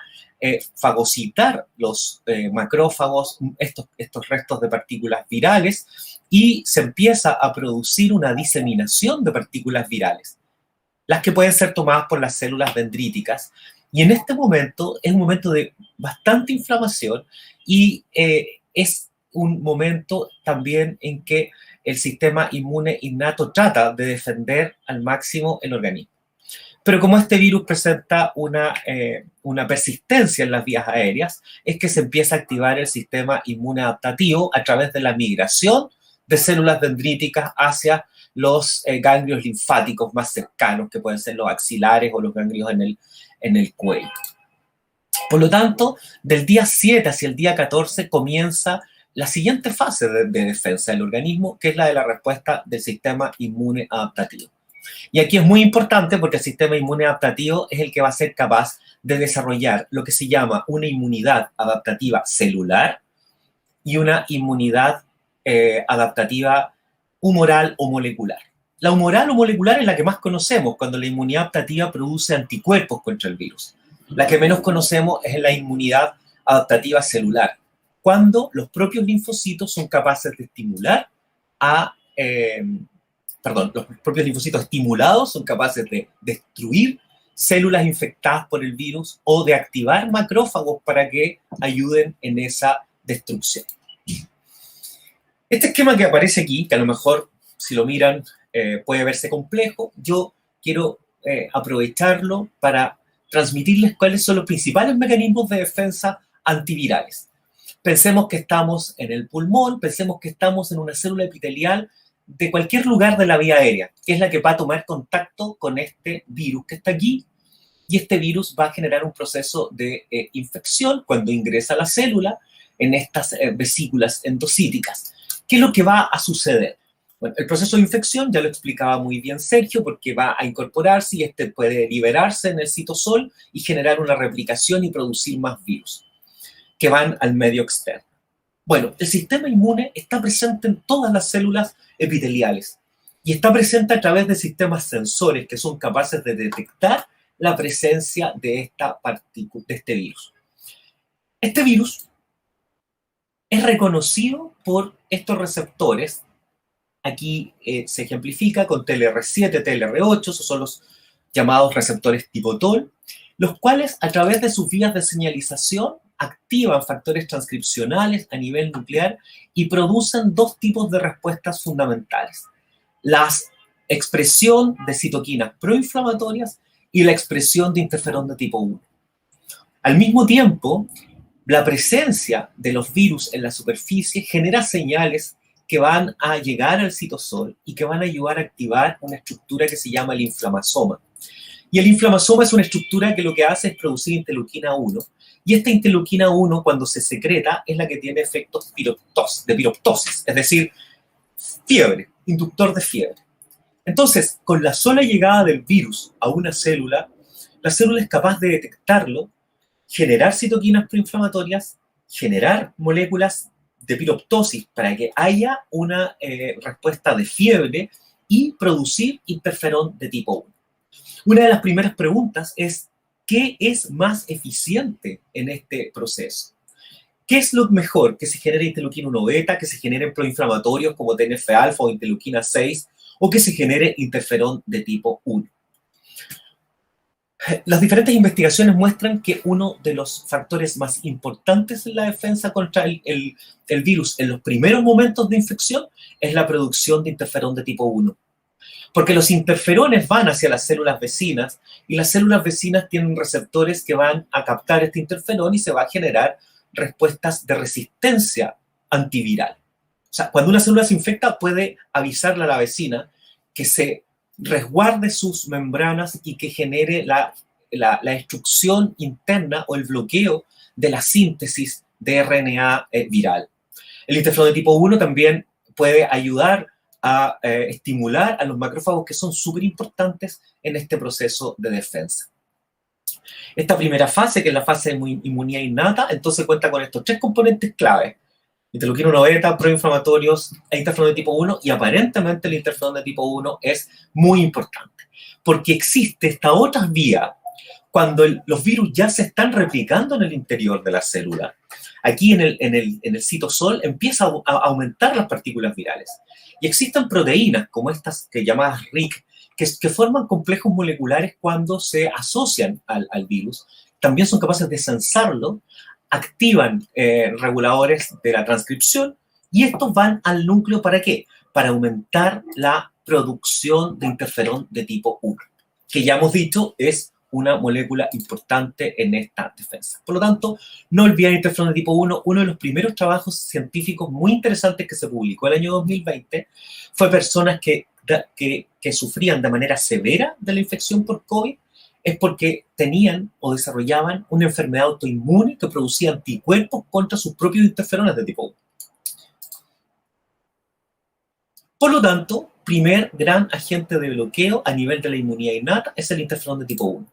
fagocitar los macrófagos, estos restos de partículas virales, y se empieza a producir una diseminación de partículas virales, las que pueden ser tomadas por las células dendríticas. Y en este momento es un momento de bastante inflamación y es un momento también en que el sistema inmune innato trata de defender al máximo el organismo. Pero como este virus presenta una persistencia en las vías aéreas, es que se empieza a activar el sistema inmune adaptativo a través de la migración de células dendríticas hacia los ganglios linfáticos más cercanos, que pueden ser los axilares o los ganglios en el cuello. Por lo tanto, del día 7 hacia el día 14 comienza la siguiente fase de defensa del organismo, que es la de la respuesta del sistema inmune adaptativo. Y aquí es muy importante porque el sistema inmune adaptativo es el que va a ser capaz de desarrollar lo que se llama una inmunidad adaptativa celular y una inmunidad adaptativa humoral o molecular. La humoral o molecular es la que más conocemos cuando la inmunidad adaptativa produce anticuerpos contra el virus. La que menos conocemos es la inmunidad adaptativa celular, cuando los propios linfocitos son capaces de estimular los propios linfocitos estimulados son capaces de destruir células infectadas por el virus o de activar macrófagos para que ayuden en esa destrucción. Este esquema que aparece aquí, que a lo mejor si lo miran puede verse complejo, yo quiero aprovecharlo para transmitirles cuáles son los principales mecanismos de defensa antivirales. Pensemos que estamos en el pulmón, pensemos que estamos en una célula epitelial de cualquier lugar de la vía aérea, que es la que va a tomar contacto con este virus que está aquí, y este virus va a generar un proceso de infección cuando ingresa a la célula en estas vesículas endocíticas. ¿Qué es lo que va a suceder? Bueno, el proceso de infección ya lo explicaba muy bien Sergio, porque va a incorporarse y este puede liberarse en el citosol y generar una replicación y producir más virus que van al medio externo. Bueno, el sistema inmune está presente en todas las células epiteliales y está presente a través de sistemas sensores que son capaces de detectar la presencia de este virus. Este virus es reconocido por estos receptores. Aquí se ejemplifica con TLR7, TLR8, esos son los llamados receptores tipo TOL, los cuales a través de sus vías de señalización activan factores transcripcionales a nivel nuclear y producen dos tipos de respuestas fundamentales: la expresión de citoquinas proinflamatorias y la expresión de interferón de tipo 1. Al mismo tiempo, la presencia de los virus en la superficie genera señales que van a llegar al citosol y que van a ayudar a activar una estructura que se llama el inflamasoma. Y el inflamasoma es una estructura que lo que hace es producir interleuquina 1, y esta interleuquina 1, cuando se secreta, es la que tiene efectos de piroptosis, es decir, fiebre, inductor de fiebre. Entonces, con la sola llegada del virus a una célula, la célula es capaz de detectarlo, generar citoquinas proinflamatorias, generar moléculas de piroptosis para que haya una respuesta de fiebre y producir interferón de tipo 1. Una de las primeras preguntas es: ¿qué es más eficiente en este proceso? ¿Qué es lo mejor? ¿Que se genere interleuquina 1 beta, que se generen proinflamatorios como TNF-alfa o interleuquina 6, o que se genere interferón de tipo 1? Las diferentes investigaciones muestran que uno de los factores más importantes en la defensa contra el virus en los primeros momentos de infección es la producción de interferón de tipo 1. Porque los interferones van hacia las células vecinas y las células vecinas tienen receptores que van a captar este interferón y se va a generar respuestas de resistencia antiviral. O sea, cuando una célula se infecta puede avisarle a la vecina que se resguarde sus membranas y que genere la destrucción interna o el bloqueo de la síntesis de RNA viral. El interferón de tipo 1 también puede ayudar a estimular a los macrófagos, que son súper importantes en este proceso de defensa. Esta primera fase, que es la fase de inmunidad innata, entonces cuenta con estos tres componentes clave: interleuquina 1 beta, proinflamatorios e interferón de tipo 1, y aparentemente el interferón de tipo 1 es muy importante, porque existe esta otra vía cuando los virus ya se están replicando en el interior de la célula. Aquí en el citosol empieza a aumentar las partículas virales. Y existen proteínas como estas que llamadas RIC, que forman complejos moleculares cuando se asocian al virus. También son capaces de sensarlo, activan reguladores de la transcripción, y estos van al núcleo ¿para qué? Para aumentar la producción de interferón de tipo 1, que ya hemos dicho es una molécula importante en esta defensa. Por lo tanto, no olviden interferón de tipo 1. Uno de los primeros trabajos científicos muy interesantes que se publicó el año 2020 fue personas que sufrían de manera severa de la infección por COVID, es porque tenían o desarrollaban una enfermedad autoinmune que producía anticuerpos contra sus propios interferones de tipo 1. Por lo tanto, primer gran agente de bloqueo a nivel de la inmunidad innata es el interferón de tipo 1.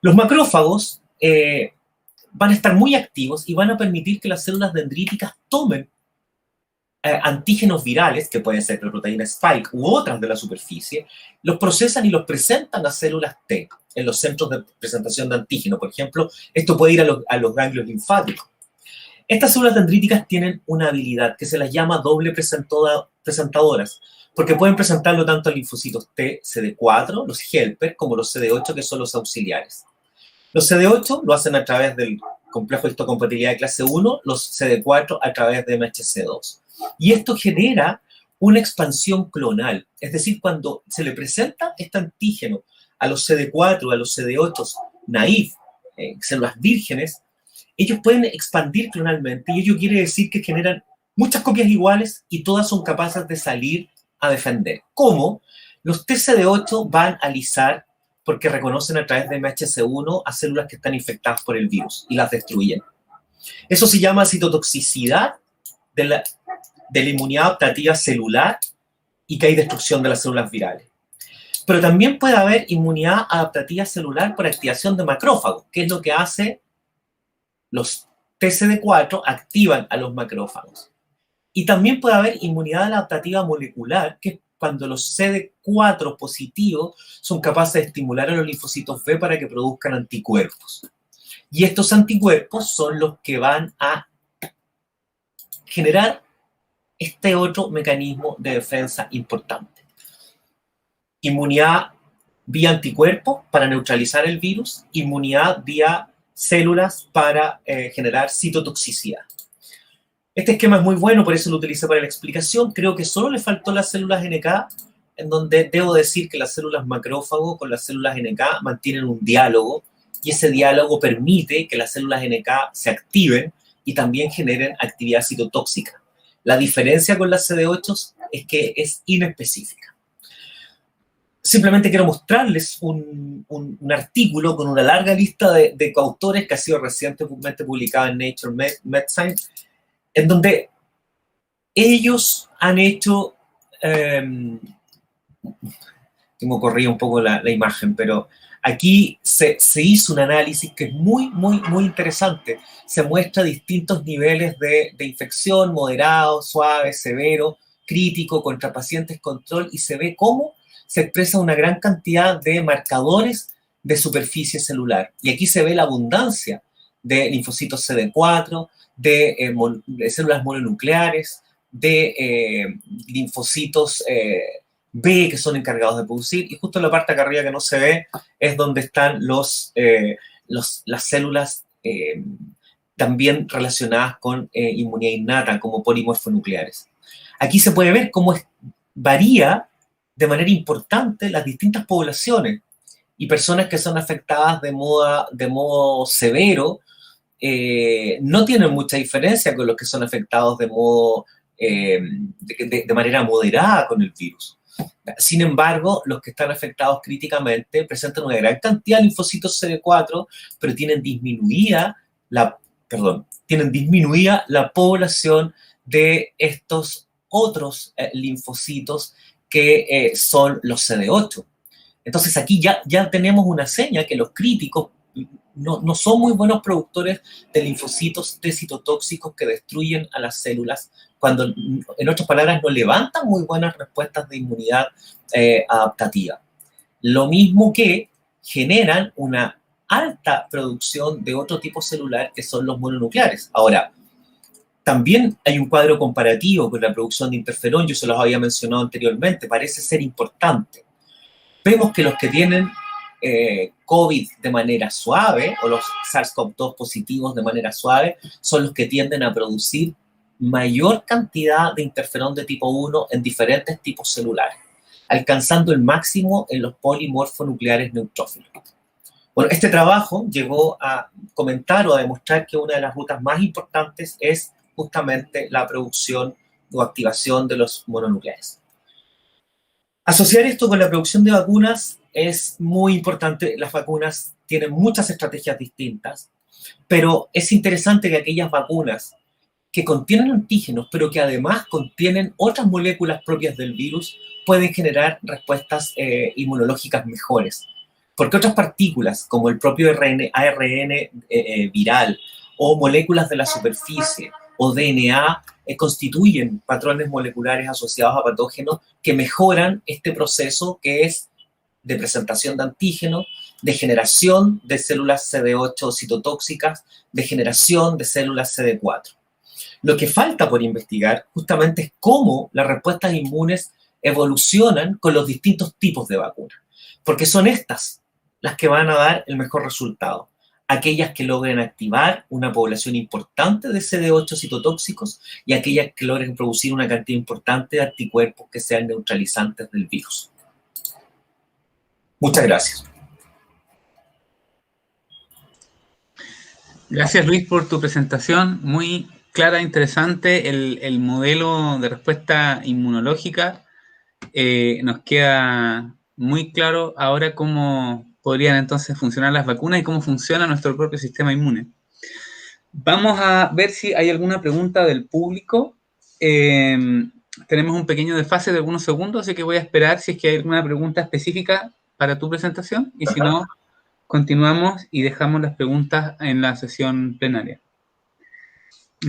Los macrófagos van a estar muy activos y van a permitir que las células dendríticas tomen antígenos virales, que pueden ser la proteína spike u otras de la superficie, los procesan y los presentan a células T en los centros de presentación de antígeno. Por ejemplo, esto puede ir a los ganglios linfáticos. Estas células dendríticas tienen una habilidad que se las llama doble presentadoras, porque pueden presentarlo tanto a linfocitos T, CD4, los helper, como los CD8, que son los auxiliares. Los CD8 lo hacen a través del complejo de histocompatibilidad de clase 1, los CD4 a través de MHC2. Y esto genera una expansión clonal, es decir, cuando se le presenta este antígeno a los CD4, a los CD8 naïf, células vírgenes, ellos pueden expandir clonalmente y ello quiere decir que generan muchas copias iguales y todas son capaces de salir a defender. ¿Cómo? Los TCD8 van a lisar porque reconocen a través de MHC1 a células que están infectadas por el virus y las destruyen. Eso se llama citotoxicidad de la inmunidad adaptativa celular y que hay destrucción de las células virales. Pero también puede haber inmunidad adaptativa celular por activación de macrófagos, que es lo que hace los TCD4, activan a los macrófagos. Y también puede haber inmunidad adaptativa molecular, que es cuando los CD4 positivos son capaces de estimular a los linfocitos B para que produzcan anticuerpos. Y estos anticuerpos son los que van a generar este otro mecanismo de defensa importante. Inmunidad vía anticuerpos para neutralizar el virus, inmunidad vía células para generar citotoxicidad. Este esquema es muy bueno, por eso lo utilicé para la explicación. Creo que solo le faltó las células NK, en donde debo decir que las células macrófago con las células NK mantienen un diálogo, y ese diálogo permite que las células NK se activen y también generen actividad citotóxica. La diferencia con las CD8 es que es inespecífica. Simplemente quiero mostrarles un artículo con una larga lista de coautores que ha sido recientemente publicado en Nature Medicine, en donde ellos han hecho, tengo corrido un poco la imagen, pero aquí se hizo un análisis que es muy, muy, muy interesante. Se muestra distintos niveles de infección, moderado, suave, severo, crítico, contra pacientes control, y se ve cómo se expresa una gran cantidad de marcadores de superficie celular. Y aquí se ve la abundancia de linfocitos CD4, de células mononucleares, de linfocitos B que son encargados de producir, y justo en la parte acá arriba que no se ve es donde están las células también relacionadas con inmunidad innata, como polimorfonucleares. Aquí se puede ver cómo varía de manera importante las distintas poblaciones, y personas que son afectadas de modo severo no tienen mucha diferencia con los que son afectados de manera moderada con el virus. Sin embargo, los que están afectados críticamente presentan una gran cantidad de linfocitos CD4, pero tienen disminuida la población de estos otros linfocitos que son los CD8. Entonces aquí ya tenemos una seña que los críticos no son muy buenos productores de linfocitos T citotóxicos que destruyen a las células, cuando, en otras palabras, no levantan muy buenas respuestas de inmunidad adaptativa. Lo mismo que generan una alta producción de otro tipo celular, que son los mononucleares. Ahora, también hay un cuadro comparativo con la producción de interferón, yo se los había mencionado anteriormente, parece ser importante. Vemos que los que tienen COVID de manera suave, o los SARS-CoV-2 positivos de manera suave, son los que tienden a producir mayor cantidad de interferón de tipo 1 en diferentes tipos celulares, alcanzando el máximo en los polimorfonucleares neutrófilos. Bueno, este trabajo llegó a comentar o a demostrar que una de las rutas más importantes es justamente la producción o activación de los mononucleares. Asociar esto con la producción de vacunas es muy importante. Las vacunas tienen muchas estrategias distintas, pero es interesante que aquellas vacunas que contienen antígenos, pero que además contienen otras moléculas propias del virus, pueden generar respuestas inmunológicas mejores. Porque otras partículas, como el propio ARN viral, o moléculas de la superficie, o DNA, constituyen patrones moleculares asociados a patógenos que mejoran este proceso que es de presentación de antígenos, de generación de células CD8 citotóxicas, de generación de células CD4. Lo que falta por investigar justamente es cómo las respuestas inmunes evolucionan con los distintos tipos de vacunas, porque son estas las que van a dar el mejor resultado. Aquellas que logren activar una población importante de CD8 citotóxicos y aquellas que logren producir una cantidad importante de anticuerpos que sean neutralizantes del virus. Muchas gracias. Gracias, Luis, por tu presentación. Muy clara, interesante. El modelo de respuesta inmunológica nos queda muy claro ahora cómo podrían entonces funcionar las vacunas y cómo funciona nuestro propio sistema inmune. Vamos a ver si hay alguna pregunta del público. Tenemos un pequeño desfase de algunos segundos, así que voy a esperar si es que hay alguna pregunta específica para tu presentación, y si no, continuamos y dejamos las preguntas en la sesión plenaria.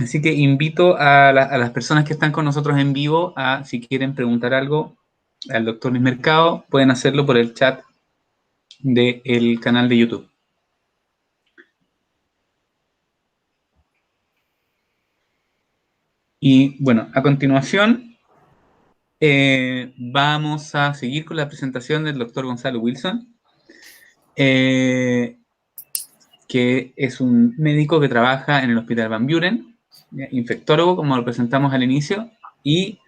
Así que invito a las personas que están con nosotros en vivo a, si quieren preguntar algo al doctor Luis Mercado, pueden hacerlo por el chat del canal de YouTube. Y bueno, a continuación vamos a seguir con la presentación del doctor Gonzalo Wilson, que es un médico que trabaja en el Hospital Van Buren, infectólogo, como lo presentamos al inicio, y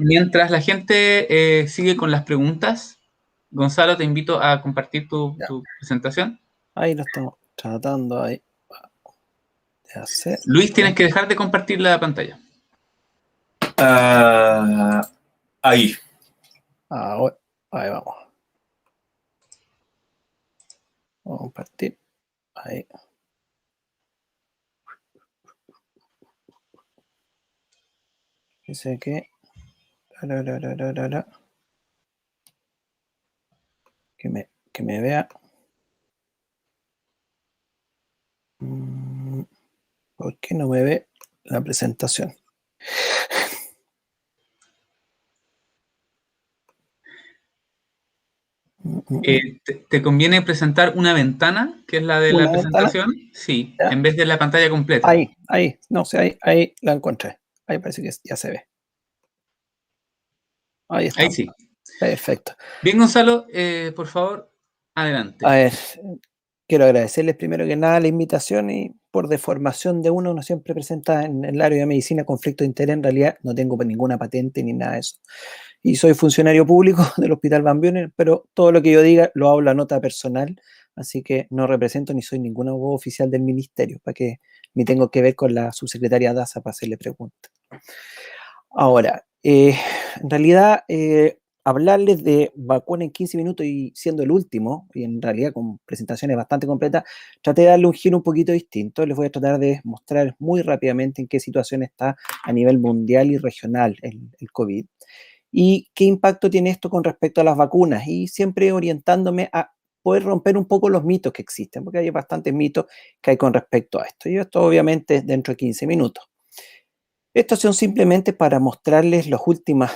mientras la gente sigue con las preguntas, Gonzalo, te invito a compartir tu presentación. Ahí lo estamos tratando ahí de hacer. Luis, tienes que dejar de compartir la pantalla. Ahí. Ahí vamos. Vamos a compartir. Ahí. Dice que... Que me vea. ¿Por qué no me ve la presentación? ¿Te conviene presentar una ventana, que es la de la presentación? ¿Ventana? Sí, ¿ya? En vez de la pantalla completa. Ahí, no sé, ahí la encontré. Ahí parece que ya se ve. Ahí está. Ahí sí. Perfecto. Bien, Gonzalo, por favor, adelante. A ver, quiero agradecerles primero que nada la invitación, y por deformación de uno siempre presenta en el área de medicina conflicto de interés. En realidad no tengo ninguna patente ni nada de eso. Y soy funcionario público del Hospital Van Buren, pero todo lo que yo diga lo hablo a nota personal, así que no represento ni soy ningún abogado oficial del ministerio, para que ni tengo que ver con la subsecretaria Daza para hacerle preguntas. Ahora, en realidad, hablarles de vacuna en 15 minutos y siendo el último, y en realidad con presentaciones bastante completas, traté de darle un giro un poquito distinto. Les voy a tratar de mostrar muy rápidamente en qué situación está a nivel mundial y regional el COVID. ¿Y qué impacto tiene esto con respecto a las vacunas? Y siempre orientándome a poder romper un poco los mitos que existen, porque hay bastantes mitos que hay con respecto a esto. Y esto obviamente es dentro de 15 minutos. Estos son simplemente para mostrarles las últimas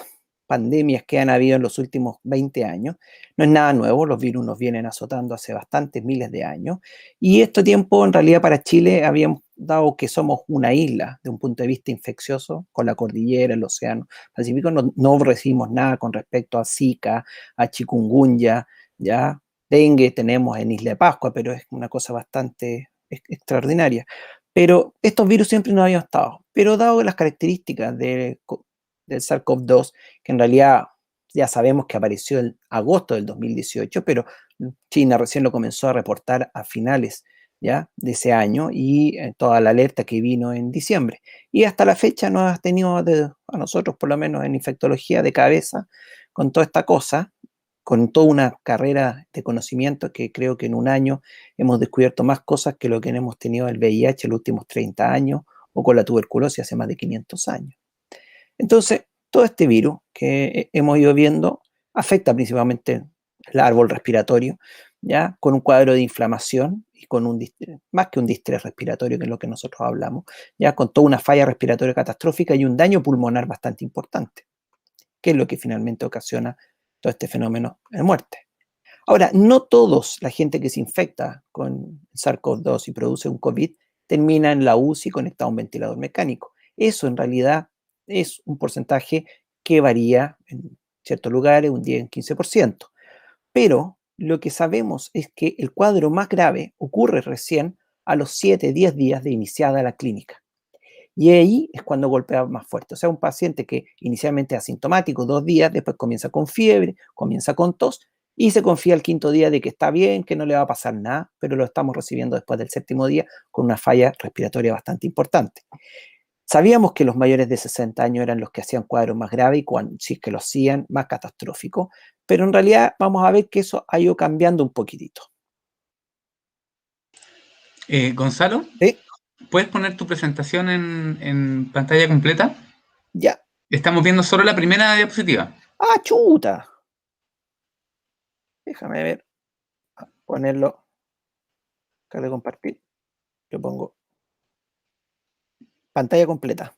pandemias que han habido en los últimos 20 años. No es nada nuevo, los virus nos vienen azotando hace bastantes miles de años. Y este tiempo, en realidad, para Chile, habíamos dado que somos una isla de un punto de vista infeccioso, con la cordillera, el océano Pacífico, no recibimos nada con respecto a Zika, a chikungunya, ya dengue tenemos en Isla de Pascua, pero es una cosa bastante extraordinaria. Pero estos virus siempre no habían estado. Pero dado las características del SARS-CoV-2, que en realidad ya sabemos que apareció en agosto del 2018, pero China recién lo comenzó a reportar a finales ya de ese año, y toda la alerta que vino en diciembre. Y hasta la fecha nos ha tenido a nosotros, por lo menos en infectología, de cabeza con toda esta cosa, con toda una carrera de conocimiento que creo que en un año hemos descubierto más cosas que lo que hemos tenido el VIH en los últimos 30 años o con la tuberculosis hace más de 500 años. Entonces, todo este virus que hemos ido viendo afecta principalmente el árbol respiratorio, ¿ya? Con un cuadro de inflamación y con más que un distrés respiratorio, que es lo que nosotros hablamos, ya con toda una falla respiratoria catastrófica y un daño pulmonar bastante importante, que es lo que finalmente ocasiona todo este fenómeno de muerte. Ahora, no todos la gente que se infecta con SARS-CoV-2 y produce un COVID termina en la UCI conectado a un ventilador mecánico. Eso en realidad es un porcentaje que varía en ciertos lugares, un 10, un 15%. Pero lo que sabemos es que el cuadro más grave ocurre recién a los 7, 10 días de iniciada la clínica. Y ahí es cuando golpea más fuerte. O sea, un paciente que inicialmente es asintomático, 2 días, después comienza con fiebre, comienza con tos, y se confía al 5.º día de que está bien, que no le va a pasar nada, pero lo estamos recibiendo después del 7.º día con una falla respiratoria bastante importante. Sabíamos que los mayores de 60 años eran los que hacían cuadros más graves y si es que lo hacían, más catastróficos, pero en realidad vamos a ver que eso ha ido cambiando un poquitito. Gonzalo, ¿Sí? ¿puedes poner tu presentación en pantalla completa? Ya. Estamos viendo solo la primera diapositiva. ¡Ah, chuta! Déjame ver. Ponerlo. Acá de compartir. Yo pongo pantalla completa.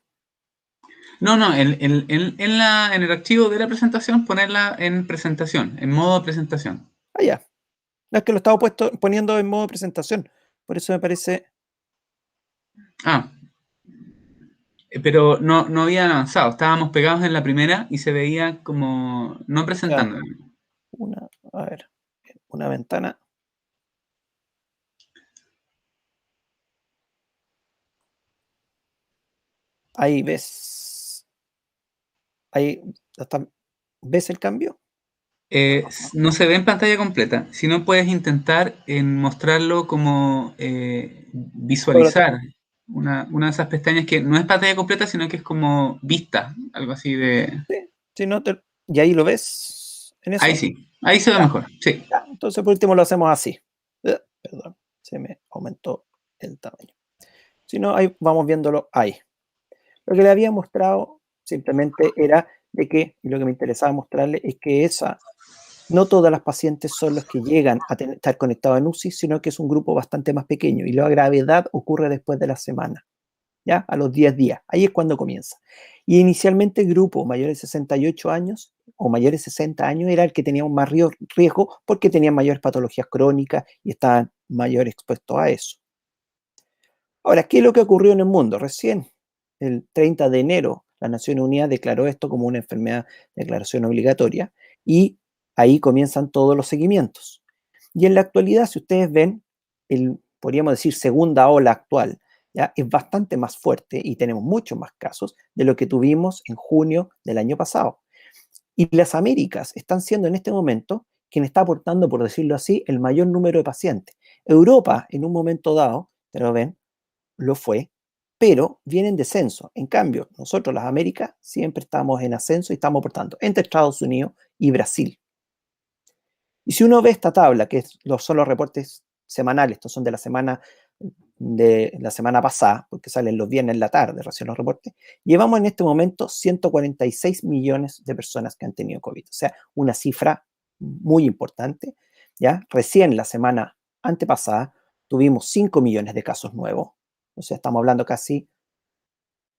No, en el archivo de la presentación, ponerla en presentación, en modo presentación. Ah, ya. No, es que lo estaba poniendo en modo presentación. Por eso me parece... Ah, pero no habían avanzado. Estábamos pegados en la primera y se veía como no presentando. A ver, una ventana. Ahí ves. Ahí ¿ves el cambio? No se ve en pantalla completa. Si no, puedes intentar en mostrarlo como visualizar una de esas pestañas que no es pantalla completa, sino que es como vista, algo así de... Sí, si no ¿y ahí lo ves en eso? Ahí sí, ahí se ve Ya, mejor, sí. ya. Entonces por último lo hacemos así. Perdón, se me aumentó el tamaño. Si no, ahí vamos viéndolo ahí. Lo que le había mostrado simplemente era de que, y lo que me interesaba mostrarle es que no todas las pacientes son los que llegan a estar conectados en UCI, sino que es un grupo bastante más pequeño y la gravedad ocurre después de la semana, ¿ya? A los 10 días. Ahí es cuando comienza. Y inicialmente el grupo mayores de 68 años o mayores de 60 años era el que tenía un mayor riesgo porque tenía mayores patologías crónicas y estaban mayor expuestos a eso. Ahora, ¿qué es lo que ocurrió en el mundo? Recién, el 30 de enero, la Naciones Unidas declaró esto como una enfermedad de declaración obligatoria y ahí comienzan todos los seguimientos. Y en la actualidad, si ustedes ven, podríamos decir, segunda ola actual, ¿ya? Es bastante más fuerte y tenemos muchos más casos de lo que tuvimos en junio del año pasado. Y las Américas están siendo en este momento quien está aportando, por decirlo así, el mayor número de pacientes. Europa, en un momento dado, pero ven, lo fue, pero viene en descenso. En cambio, nosotros, las Américas, siempre estamos en ascenso y estamos aportando entre Estados Unidos y Brasil. Y si uno ve esta tabla, que son los reportes semanales, estos son de la semana pasada, porque salen los viernes en la tarde, recién los reportes, llevamos en este momento 146 millones de personas que han tenido COVID. O sea, una cifra muy importante, ¿ya? Recién la semana antepasada tuvimos 5 millones de casos nuevos. O sea, estamos hablando casi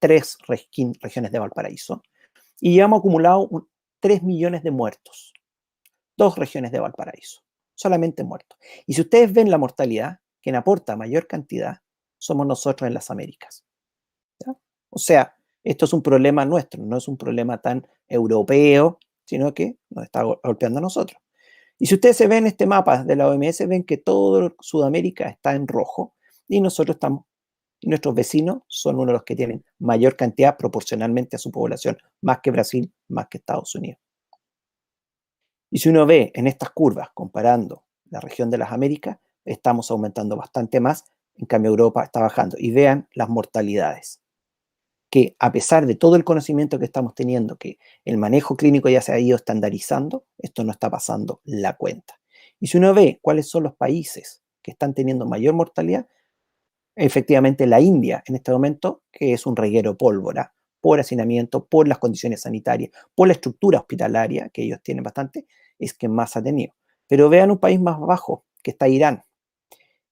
3 regiones de Valparaíso. Y ya hemos acumulado 3 millones de muertos. 2 regiones de Valparaíso. Solamente muertos. Y si ustedes ven la mortalidad, quien aporta mayor cantidad somos nosotros en las Américas. ¿Ya? O sea, esto es un problema nuestro, no es un problema tan europeo, sino que nos está golpeando a nosotros. Y si ustedes se ven este mapa de la OMS, ven que todo Sudamérica está en rojo y nosotros estamos. Y nuestros vecinos son uno de los que tienen mayor cantidad proporcionalmente a su población, más que Brasil, más que Estados Unidos. Y si uno ve en estas curvas, comparando la región de las Américas, estamos aumentando bastante más, en cambio Europa está bajando. Y vean las mortalidades, que a pesar de todo el conocimiento que estamos teniendo, que el manejo clínico ya se ha ido estandarizando, esto no está pasando la cuenta. Y si uno ve cuáles son los países que están teniendo mayor mortalidad, efectivamente la India en este momento, que es un reguero pólvora, por hacinamiento, por las condiciones sanitarias, por la estructura hospitalaria, que ellos tienen bastante, es quien más ha tenido. Pero vean un país más bajo, que está Irán.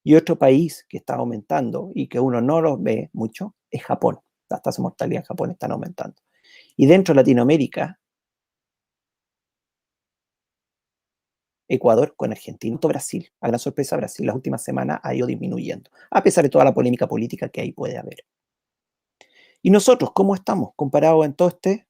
Y otro país que está aumentando y que uno no lo ve mucho es Japón. Las tasas de mortalidad en Japón están aumentando. Y dentro de Latinoamérica, Ecuador con Argentina, Brasil, a gran sorpresa Brasil las últimas semanas ha ido disminuyendo, a pesar de toda la polémica política que ahí puede haber. ¿Y nosotros cómo estamos comparados en todo este?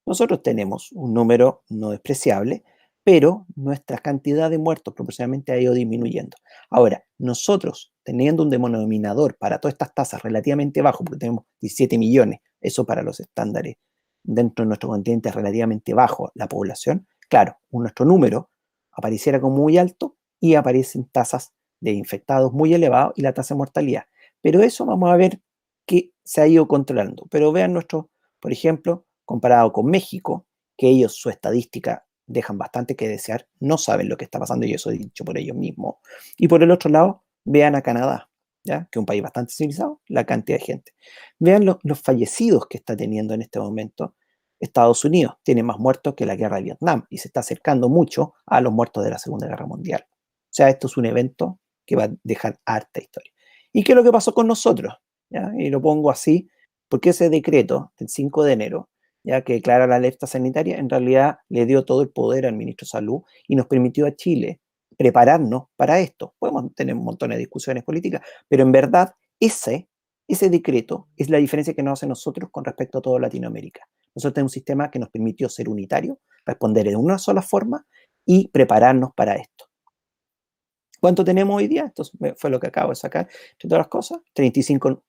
Nosotros tenemos un número no despreciable, pero nuestra cantidad de muertos proporcionalmente ha ido disminuyendo. Ahora, nosotros, teniendo un denominador para todas estas tasas relativamente bajo, porque tenemos 17 millones, eso para los estándares dentro de nuestro continente es relativamente bajo la población, claro, nuestro número apareciera como muy alto y aparecen tasas de infectados muy elevados y la tasa de mortalidad. Pero eso vamos a ver que se ha ido controlando. Pero vean nuestro, por ejemplo, comparado con México, que ellos su estadística dejan bastante que desear, no saben lo que está pasando y eso es dicho por ellos mismos. Y por el otro lado, vean a Canadá, ¿ya? Que es un país bastante civilizado, la cantidad de gente. Vean los fallecidos que está teniendo en este momento Estados Unidos. Tiene más muertos que la guerra de Vietnam y se está acercando mucho a los muertos de la Segunda Guerra Mundial. O sea, esto es un evento que va a dejar harta historia. ¿Y qué es lo que pasó con nosotros? ¿Ya? Y lo pongo así, porque ese decreto del 5 de enero ya que declara la alerta sanitaria, en realidad le dio todo el poder al ministro de Salud y nos permitió a Chile prepararnos para esto. Podemos tener un montón de discusiones políticas, pero en verdad ese decreto es la diferencia que nos hace nosotros con respecto a toda Latinoamérica. Nosotros tenemos un sistema que nos permitió ser unitario, responder en una sola forma y prepararnos para esto. ¿Cuánto tenemos hoy día? Esto fue lo que acabo de sacar, entre todas las cosas. 35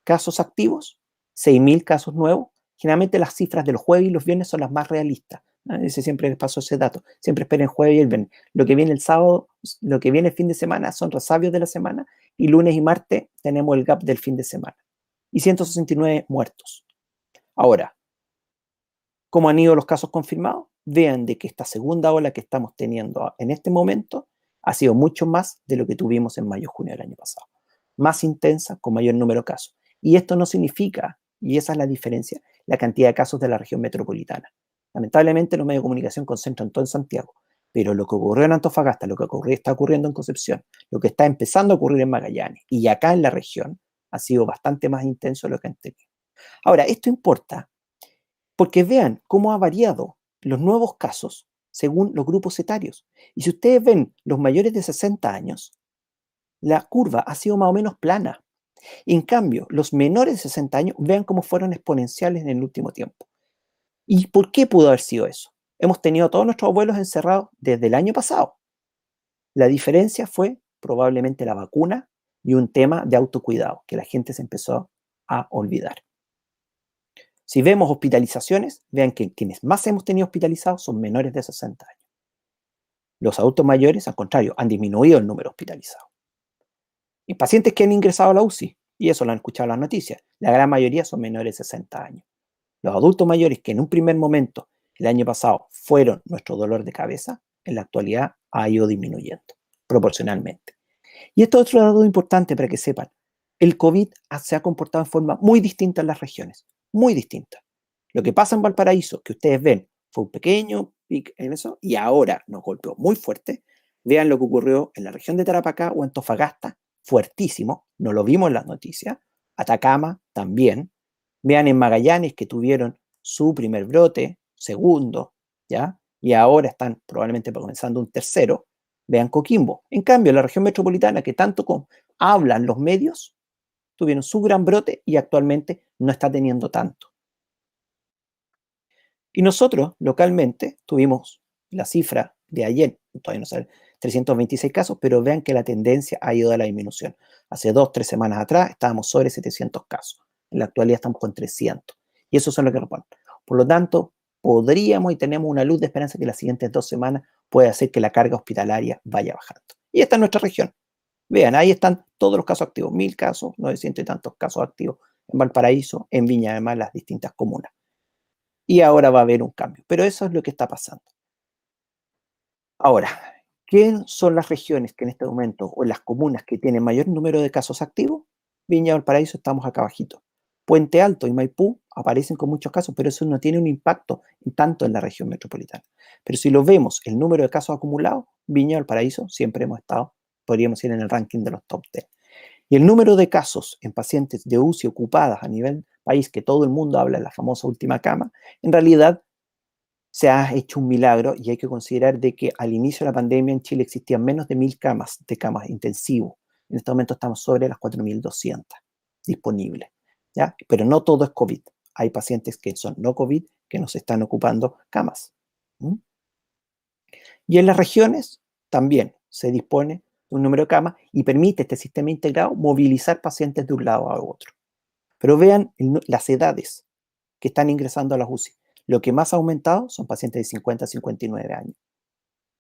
casos activos, 6.000 casos nuevos. Generalmente las cifras de los jueves y los viernes son las más realistas. Ese siempre les paso ese dato. Siempre esperen jueves y el viernes. Lo que viene el sábado, lo que viene el fin de semana son resabios de la semana y lunes y martes tenemos el gap del fin de semana. Y 169 muertos. Ahora, ¿cómo han ido los casos confirmados? Vean de que esta segunda ola que estamos teniendo en este momento ha sido mucho más de lo que tuvimos en mayo-junio del año pasado. Más intensa, con mayor número de casos. Y esto no significa, y esa es la diferencia, la cantidad de casos de la región metropolitana. Lamentablemente los medios de comunicación concentran todo en Santiago, pero lo que ocurrió en Antofagasta, lo que está ocurriendo en Concepción, lo que está empezando a ocurrir en Magallanes y acá en la región ha sido bastante más intenso de lo que han tenido. Ahora, esto importa porque vean cómo ha variado los nuevos casos según los grupos etarios. Y si ustedes ven los mayores de 60 años, la curva ha sido más o menos plana. En cambio, los menores de 60 años, vean cómo fueron exponenciales en el último tiempo. ¿Y por qué pudo haber sido eso? Hemos tenido a todos nuestros abuelos encerrados desde el año pasado. La diferencia fue probablemente la vacuna y un tema de autocuidado, que la gente se empezó a olvidar. Si vemos hospitalizaciones, vean que quienes más hemos tenido hospitalizados son menores de 60 años. Los adultos mayores, al contrario, han disminuido el número hospitalizado. Y pacientes que han ingresado a la UCI, y eso lo han escuchado en las noticias, la gran mayoría son menores de 60 años. Los adultos mayores que en un primer momento, el año pasado, fueron nuestro dolor de cabeza, en la actualidad ha ido disminuyendo proporcionalmente. Y esto es otro dato importante para que sepan. El COVID se ha comportado en forma muy distinta en las regiones, muy distinta. Lo que pasa en Valparaíso, que ustedes ven, fue un pequeño pic en eso, y ahora nos golpeó muy fuerte. Vean lo que ocurrió en la región de Tarapacá o Antofagasta, fuertísimo, no lo vimos en las noticias. Atacama también. Vean en Magallanes que tuvieron su primer brote, segundo, ¿ya? Y ahora están probablemente comenzando un tercero. Vean Coquimbo. En cambio, la región metropolitana, que tanto hablan los medios, tuvieron su gran brote y actualmente no está teniendo tanto. Y nosotros, localmente, tuvimos la cifra de ayer, todavía no sale, 326 casos, pero vean que la tendencia ha ido a la disminución. Hace 2-3 semanas atrás estábamos sobre 700 casos. En la actualidad estamos con 300. Y eso son lo que responden. Por lo tanto, podríamos y tenemos una luz de esperanza que las siguientes 2 semanas puede hacer que la carga hospitalaria vaya bajando. Y esta es nuestra región. Vean, ahí están todos los casos activos. 1.000 casos, 900 y tantos casos activos en Valparaíso, en Viña, además, las distintas comunas. Y ahora va a haber un cambio. Pero eso es lo que está pasando. Ahora, ¿qué son las regiones que en este momento, o las comunas que tienen mayor número de casos activos? Viña del Paraíso estamos acá abajito. Puente Alto y Maipú aparecen con muchos casos, pero eso no tiene un impacto tanto en la región metropolitana. Pero si lo vemos, el número de casos acumulados, Viña del Paraíso siempre hemos estado, podríamos ir en el ranking de los top 10. Y el número de casos en pacientes de UCI ocupadas a nivel país, que todo el mundo habla de la famosa última cama, en realidad se ha hecho un milagro y hay que considerar de que al inicio de la pandemia en Chile existían menos de 1.000 camas de camas intensivos. En este momento estamos sobre las 4.200 disponibles, ¿ya? Pero no todo es COVID. Hay pacientes que son no COVID que nos están ocupando camas. Y en las regiones también se dispone de un número de camas y permite este sistema integrado movilizar pacientes de un lado a otro. Pero vean las edades que están ingresando a las UCI. Lo que más ha aumentado son pacientes de 50 a 59 años.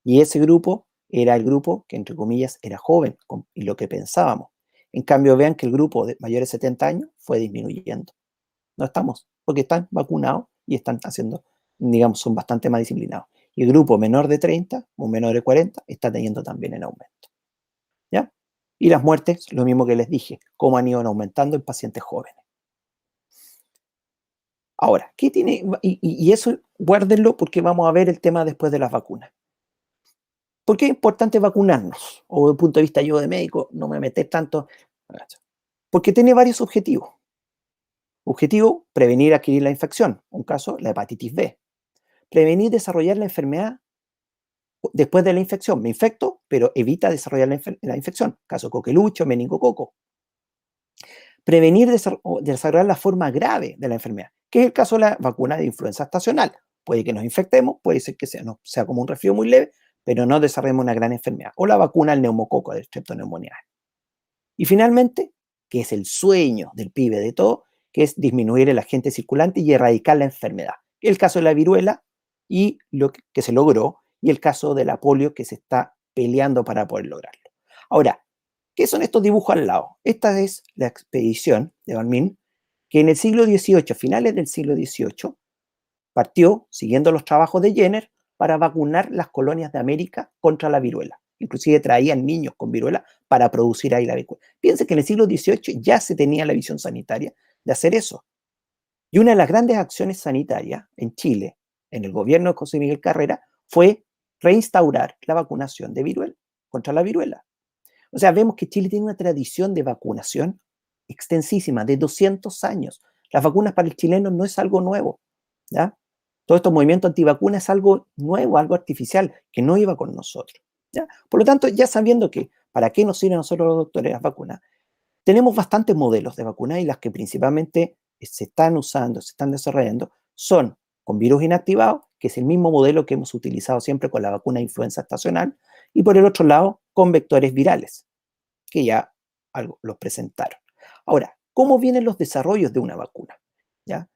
Y ese grupo era el grupo que, entre comillas, era joven, y lo que pensábamos. En cambio, vean que el grupo de mayores de 70 años fue disminuyendo. No estamos, porque están vacunados y están haciendo, digamos, son bastante más disciplinados. Y el grupo menor de 30 o menor de 40 está teniendo también en aumento. ¿Ya? Y las muertes, lo mismo que les dije, cómo han ido aumentando en pacientes jóvenes. Ahora, ¿qué tiene? Y eso guárdenlo porque vamos a ver el tema después de las vacunas. ¿Por qué es importante vacunarnos? O desde el punto de vista yo de médico, no me meter tanto. Porque tiene varios objetivos. Objetivo, prevenir adquirir la infección. Un caso, la hepatitis B. Prevenir desarrollar la enfermedad después de la infección. Me infecto, pero evita desarrollar la infección. Caso coqueluche o meningococo. Prevenir desarrollar la forma grave de la enfermedad, que es el caso de la vacuna de influenza estacional. Puede que nos infectemos, puede ser que sea como un resfrío muy leve, pero no desarrollemos una gran enfermedad. O la vacuna al neumococo, del streptoneumoniae. Y finalmente, que es el sueño del pibe de todo, que es disminuir el agente circulante y erradicar la enfermedad. El caso de la viruela y lo que se logró, y el caso de la polio que se está peleando para poder lograrlo. Ahora, ¿qué son estos dibujos al lado? Esta es la expedición de Balmin, que en el siglo XVIII, finales del siglo XVIII, partió siguiendo los trabajos de Jenner para vacunar las colonias de América contra la viruela. Inclusive traían niños con viruela para producir ahí la viruela. Piensen que en el siglo XVIII ya se tenía la visión sanitaria de hacer eso. Y una de las grandes acciones sanitarias en Chile, en el gobierno de José Miguel Carrera, fue reinstaurar la vacunación de viruela, contra la viruela. O sea, vemos que Chile tiene una tradición de vacunación extensísima, de 200 años. Las vacunas para el chileno no es algo nuevo, ¿ya? Todo estos movimientos antivacunas es algo nuevo, algo artificial, que no iba con nosotros, ¿ya? Por lo tanto, ya sabiendo que para qué nos sirven a nosotros los doctores las vacunas, tenemos bastantes modelos de vacunas y las que principalmente se están usando, se están desarrollando, son con virus inactivado, que es el mismo modelo que hemos utilizado siempre con la vacuna de influenza estacional, y por el otro lado, con vectores virales, que ya los presentaron. Ahora, ¿cómo vienen los desarrollos de una vacuna? ¿Ya?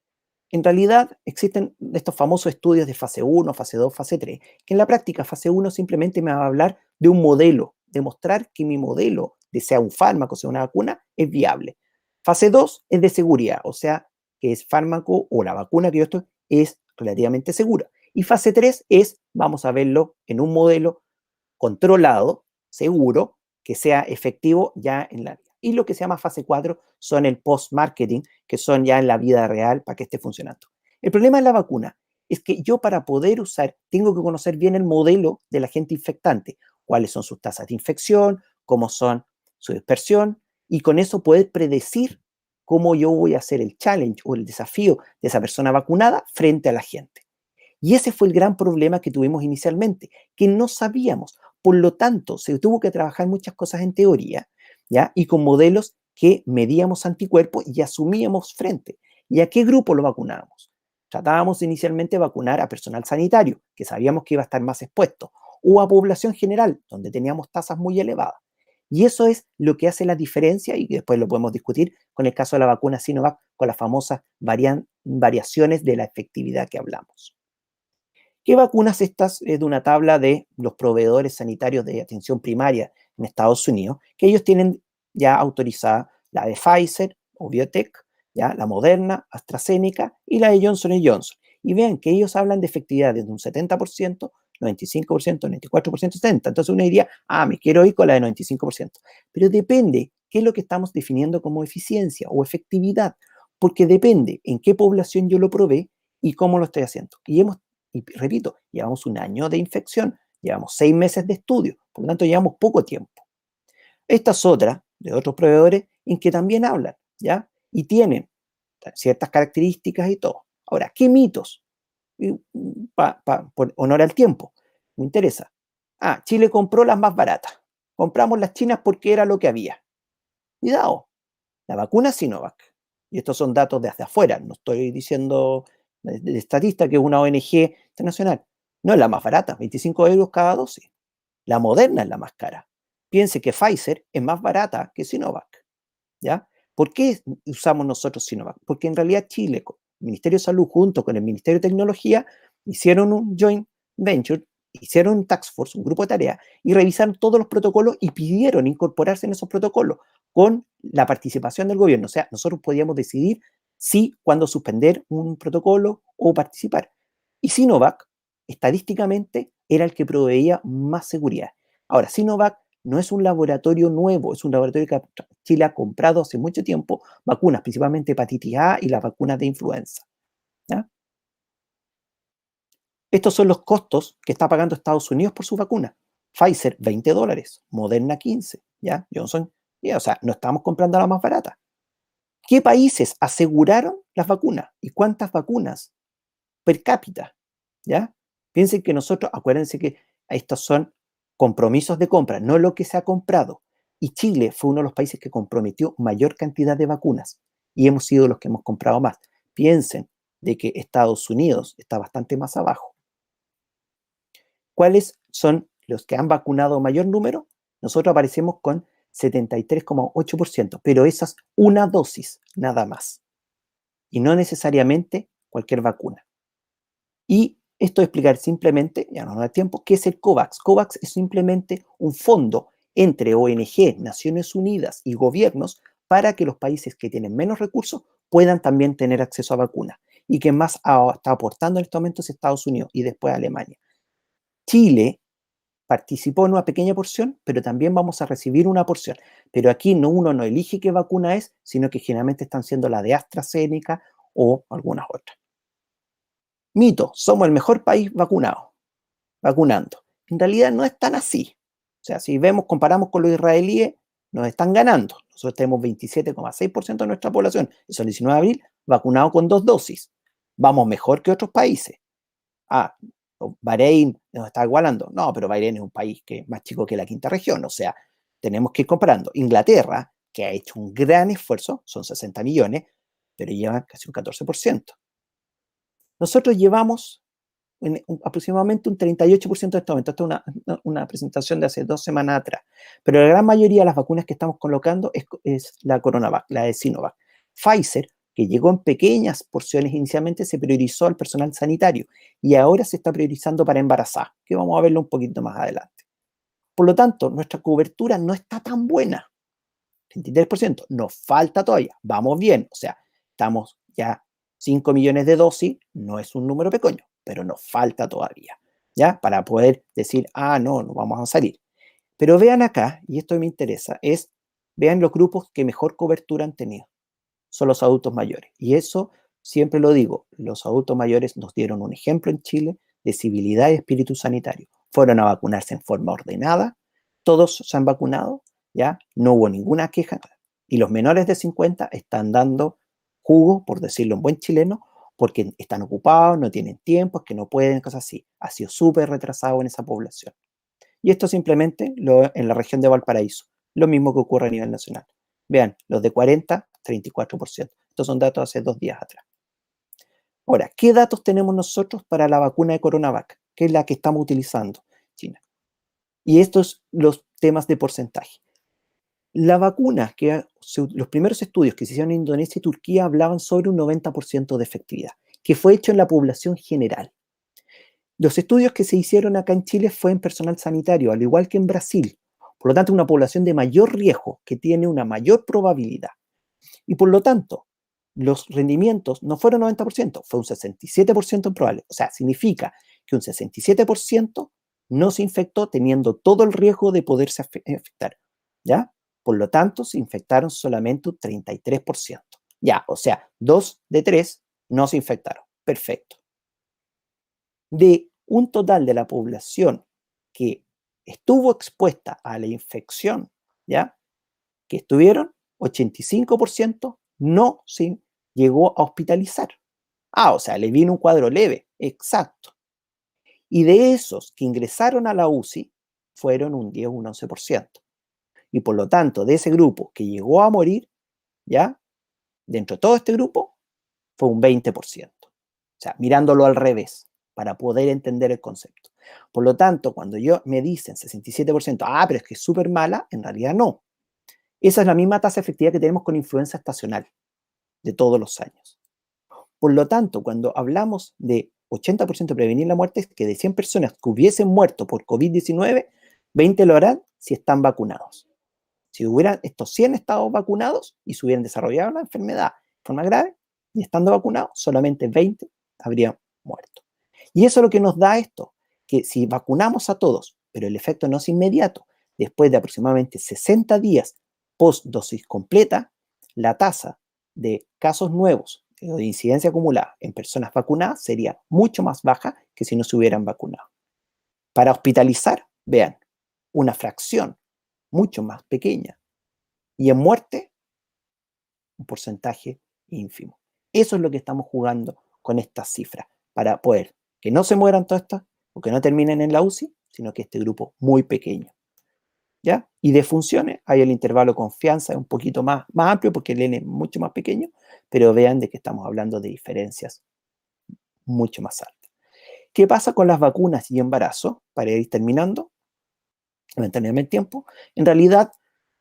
En realidad existen estos famosos estudios de fase 1, fase 2, fase 3, que en la práctica fase 1 simplemente me va a hablar de un modelo, demostrar que mi modelo, sea un fármaco, sea una vacuna, es viable. Fase 2 es de seguridad, o sea, que es fármaco o la vacuna que yo estoy es relativamente segura. Y fase 3 es, vamos a verlo en un modelo controlado, seguro, que sea efectivo ya en la vida. Y lo que se llama fase 4 son el post-marketing, que son ya en la vida real para que esté funcionando. El problema de la vacuna es que yo para poder usar tengo que conocer bien el modelo del agente infectante, cuáles son sus tasas de infección, cómo son su dispersión, y con eso poder predecir cómo yo voy a hacer el challenge o el desafío de esa persona vacunada frente a la gente. Y ese fue el gran problema que tuvimos inicialmente, que no sabíamos. Por lo tanto, se tuvo que trabajar muchas cosas en teoría, ¿ya? Y con modelos que medíamos anticuerpos y asumíamos frente. ¿Y a qué grupo lo vacunábamos? Tratábamos inicialmente de vacunar a personal sanitario, que sabíamos que iba a estar más expuesto, o a población general, donde teníamos tasas muy elevadas. Y eso es lo que hace la diferencia, y después lo podemos discutir con el caso de la vacuna Sinovac, con las famosas variaciones de la efectividad que hablamos. ¿Qué vacunas estas? Es de una tabla de los proveedores sanitarios de atención primaria en Estados Unidos, que ellos tienen ya autorizada la de Pfizer o Biotech, ya la Moderna, AstraZeneca y la de Johnson & Johnson. Y vean que ellos hablan de efectividad desde un 70%, 95%, 94%, 70%. Entonces uno diría, me quiero ir con la de 95%. Pero depende ¿qué es lo que estamos definiendo como eficiencia o efectividad? Porque depende en qué población yo lo probé y cómo lo estoy haciendo. Y repito, llevamos un año de infección, llevamos 6 meses de estudio, por lo tanto llevamos poco tiempo. Esta es otra de otros proveedores en que también hablan, ¿ya? Y tienen ciertas características y todo. Ahora, ¿qué mitos? Por honor al tiempo, me interesa. Chile compró las más baratas. Compramos las chinas porque era lo que había. Cuidado, la vacuna Sinovac, y estos son datos desde afuera, no estoy diciendo de Statista, que es una ONG internacional, no es la más barata, 25 euros cada dosis. La Moderna es la más cara. Piense que Pfizer es más barata que Sinovac, ¿ya? ¿Por qué usamos nosotros Sinovac? Porque en realidad Chile, con el Ministerio de Salud junto con el Ministerio de Tecnología, hicieron un joint venture, hicieron un task force, un grupo de tarea, y revisaron todos los protocolos y pidieron incorporarse en esos protocolos con la participación del gobierno. O sea, nosotros podíamos decidir si, cuándo suspender un protocolo o participar. Y Sinovac, estadísticamente, era el que proveía más seguridad. Ahora, Sinovac no es un laboratorio nuevo, es un laboratorio que Chile ha comprado hace mucho tiempo vacunas, principalmente hepatitis A y las vacunas de influenza, ¿ya? Estos son los costos que está pagando Estados Unidos por su vacuna. Pfizer, $20, Moderna, 15, ¿ya? Johnson, o sea, no estamos comprando la más barata. ¿Qué países aseguraron las vacunas? ¿Y cuántas vacunas per cápita? ¿Ya? Piensen que nosotros, acuérdense que estos son compromisos de compra, no lo que se ha comprado. Y Chile fue uno de los países que comprometió mayor cantidad de vacunas y hemos sido los que hemos comprado más. Piensen de que Estados Unidos está bastante más abajo. ¿Cuáles son los que han vacunado mayor número? Nosotros aparecemos con 73,8%, pero esa es una dosis nada más. Y no necesariamente cualquier vacuna. Y esto explicar simplemente, ya no da tiempo, ¿qué es el COVAX? COVAX es simplemente un fondo entre ONG, Naciones Unidas y gobiernos para que los países que tienen menos recursos puedan también tener acceso a vacunas. Y que más está aportando en este momento es Estados Unidos y después Alemania. Chile participó en una pequeña porción, pero también vamos a recibir una porción. Pero aquí uno no elige qué vacuna es, sino que generalmente están siendo la de AstraZeneca o algunas otras. Mito, somos el mejor país vacunando. En realidad no es tan así. O sea, si comparamos con los israelíes, nos están ganando. Nosotros tenemos 27,6% de nuestra población, eso el 19 de abril, vacunado con 2 dosis. Vamos mejor que otros países. Bahrein nos está igualando. No, pero Bahrein es un país que es más chico que la quinta región. O sea, tenemos que ir comparando. Inglaterra, que ha hecho un gran esfuerzo, son 60 millones, pero llevan casi un 14%. Nosotros llevamos aproximadamente un 38% de este momento. Esto es una presentación de hace 2 semanas atrás. Pero la gran mayoría de las vacunas que estamos colocando es la CoronaVac, la de Sinovac. Pfizer, que llegó en pequeñas porciones inicialmente, se priorizó al personal sanitario y ahora se está priorizando para embarazadas, que vamos a verlo un poquito más adelante. Por lo tanto, nuestra cobertura no está tan buena. 23%, nos falta todavía. Vamos bien, o sea, estamos ya 5 millones de dosis, no es un número pequeño, pero nos falta todavía, ¿ya? Para poder decir, no vamos a salir. Pero vean acá, y esto me interesa, vean los grupos que mejor cobertura han tenido. Son los adultos mayores. Y eso, siempre lo digo, los adultos mayores nos dieron un ejemplo en Chile de civilidad y espíritu sanitario. Fueron a vacunarse en forma ordenada, todos se han vacunado, ¿ya? No hubo ninguna queja. Y los menores de 50 están dando jugo, por decirlo en buen chileno, porque están ocupados, no tienen tiempo, es que no pueden, cosas así. Ha sido súper retrasado en esa población. Y esto simplemente en la región de Valparaíso. Lo mismo que ocurre a nivel nacional. Vean, los de 40, 34%. Estos son datos hace 2 días atrás. Ahora, ¿qué datos tenemos nosotros para la vacuna de CoronaVac? Que es la que estamos utilizando en China. Y estos los temas de porcentaje. La vacuna, los primeros estudios que se hicieron en Indonesia y Turquía hablaban sobre un 90% de efectividad, que fue hecho en la población general. Los estudios que se hicieron acá en Chile fue en personal sanitario, al igual que en Brasil. Por lo tanto, una población de mayor riesgo, que tiene una mayor probabilidad. Y por lo tanto, los rendimientos no fueron 90%, fue un 67% en probable. O sea, significa que un 67% no se infectó teniendo todo el riesgo de poderse infectar, ¿ya? Por lo tanto, se infectaron solamente un 33%. Ya, o sea, 2 de 3 no se infectaron. Perfecto. De un total de la población que estuvo expuesta a la infección, ¿ya? Que estuvieron, 85% no se llegó a hospitalizar. O sea, le vino un cuadro leve, exacto. Y de esos que ingresaron a la UCI, fueron un 10 o un 11%. Y por lo tanto, de ese grupo que llegó a morir, ¿ya? Dentro de todo este grupo, fue un 20%. O sea, mirándolo al revés, para poder entender el concepto. Por lo tanto, cuando me dicen 67%, pero es que es súper mala, en realidad no. Esa es la misma tasa efectiva que tenemos con influenza estacional de todos los años. Por lo tanto, cuando hablamos de 80% prevenir la muerte, es que de 100 personas que hubiesen muerto por COVID-19, 20 lo harán si están vacunados. Si hubieran estos 100 estado vacunados y se hubieran desarrollado la enfermedad de forma grave, y estando vacunados, solamente 20 habrían muerto. Y eso es lo que nos da esto, que si vacunamos a todos, pero el efecto no es inmediato, después de aproximadamente 60 días post-dosis completa, la tasa de casos nuevos o de incidencia acumulada en personas vacunadas sería mucho más baja que si no se hubieran vacunado. Para hospitalizar, vean, una fracción mucho más pequeña. Y en muerte, un porcentaje ínfimo. Eso es lo que estamos jugando con estas cifras, para poder que no se mueran todas estas o que no terminen en la UCI, sino que este grupo muy pequeño. ¿Ya? Y de funciones, hay el intervalo de confianza un poquito más amplio porque el N es mucho más pequeño, pero vean de que estamos hablando de diferencias mucho más altas. ¿Qué pasa con las vacunas y embarazo? Para ir terminando, lamentablemente el tiempo, en realidad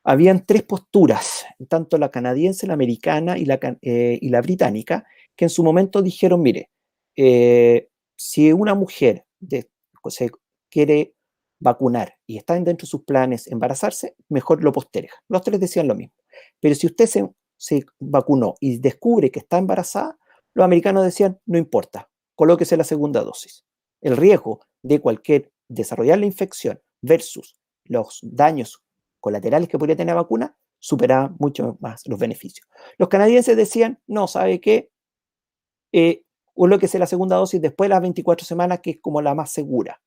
habían 3 posturas, tanto la canadiense, la americana y la británica, que en su momento dijeron, mire, si una mujer se quiere vacunar y está dentro de sus planes embarazarse, mejor lo posterga. Los 3 decían lo mismo. Pero si usted se vacunó y descubre que está embarazada, los americanos decían, no importa, colóquese la segunda dosis. El riesgo de desarrollar la infección versus los daños colaterales que podría tener la vacuna superaba mucho más los beneficios. Los canadienses decían, no, ¿sabe qué? Colóquese la segunda dosis después de las 24 semanas, que es como la más segura.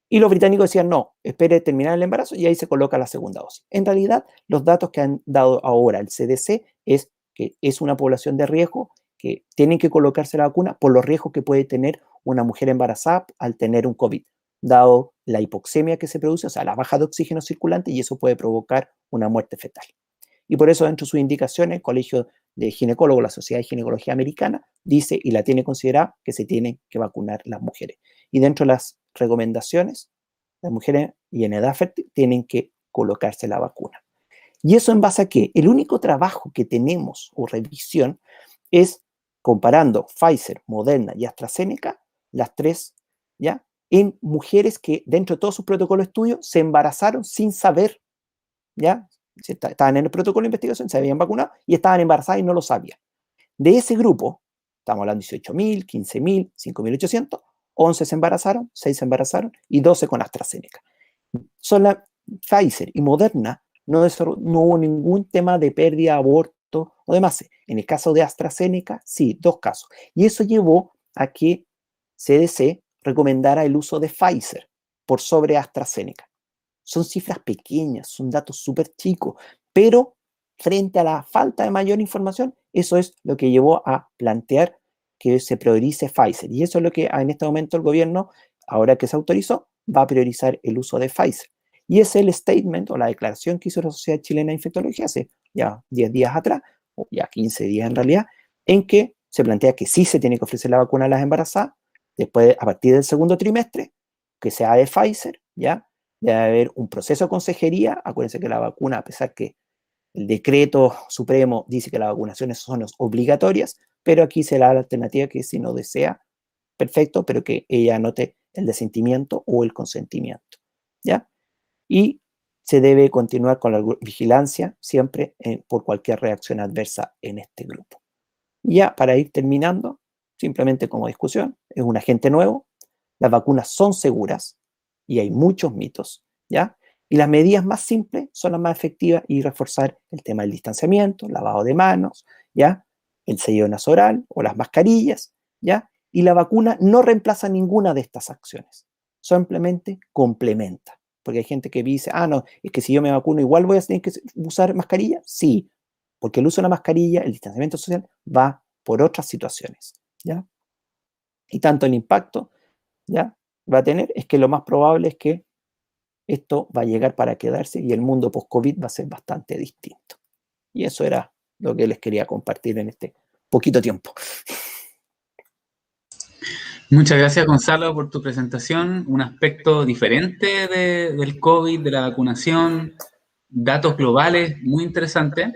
Y los británicos decían, no, espere terminar el embarazo y ahí se coloca la segunda dosis. En realidad, los datos que han dado ahora el CDC es que es una población de riesgo que tienen que colocarse la vacuna por los riesgos que puede tener una mujer embarazada al tener un COVID, dado la hipoxemia que se produce, o sea, la baja de oxígeno circulante, y eso puede provocar una muerte fetal. Y por eso, dentro de sus indicaciones, el Colegio de Ginecólogos, la Sociedad de Ginecología Americana, dice y la tiene considerada que se tienen que vacunar las mujeres. Y dentro de las recomendaciones, las mujeres y en edad fértil tienen que colocarse la vacuna. ¿Y eso en base a qué? El único trabajo que tenemos o revisión es comparando Pfizer, Moderna y AstraZeneca, las 3, ¿ya? En mujeres que dentro de todos sus protocolos de estudio se embarazaron sin saber, ¿ya? Estaban en el protocolo de investigación, se habían vacunado y estaban embarazadas y no lo sabían. De ese grupo, estamos hablando de 18.000, 15.000, 5.800, 11 se embarazaron, 6 se embarazaron y 12 con AstraZeneca. Solo Pfizer y Moderna no hubo ningún tema de pérdida, aborto o demás. En el caso de AstraZeneca, sí, 2 casos. Y eso llevó a que CDC recomendara el uso de Pfizer por sobre AstraZeneca. Son cifras pequeñas, son datos súper chicos, pero frente a la falta de mayor información, eso es lo que llevó a plantear que se priorice Pfizer. Y eso es lo que en este momento el gobierno, ahora que se autorizó, va a priorizar el uso de Pfizer. Y es el statement o la declaración que hizo la Sociedad Chilena de Infectología hace ya 10 días atrás, o ya 15 días en realidad, en que se plantea que sí se tiene que ofrecer la vacuna a las embarazadas, después, a partir del segundo trimestre, que sea de Pfizer, ¿ya? Debe haber un proceso de consejería. Acuérdense que la vacuna, a pesar que el decreto supremo dice que las vacunaciones son obligatorias, pero aquí se le da la alternativa que si no desea, perfecto, pero que ella anote el desentimiento o el consentimiento, ¿ya? Y se debe continuar con la vigilancia siempre por cualquier reacción adversa en este grupo. Ya para ir terminando, simplemente como discusión, es un agente nuevo, las vacunas son seguras y hay muchos mitos, ¿ya? Y las medidas más simples son las más efectivas y reforzar el tema del distanciamiento, lavado de manos, ¿ya? El sello nasal o las mascarillas, ¿ya? Y la vacuna no reemplaza ninguna de estas acciones, simplemente complementa. Porque hay gente que dice, no, es que si yo me vacuno igual voy a tener que usar mascarilla. Sí, porque el uso de la mascarilla, el distanciamiento social, va por otras situaciones, ¿ya? Y tanto el impacto, ¿ya? Va a tener, es que lo más probable es que esto va a llegar para quedarse y el mundo post-COVID va a ser bastante distinto. Y eso era lo que les quería compartir en este poquito tiempo. Muchas gracias, Gonzalo, por tu presentación. Un aspecto diferente del COVID, de la vacunación, datos globales, muy interesante.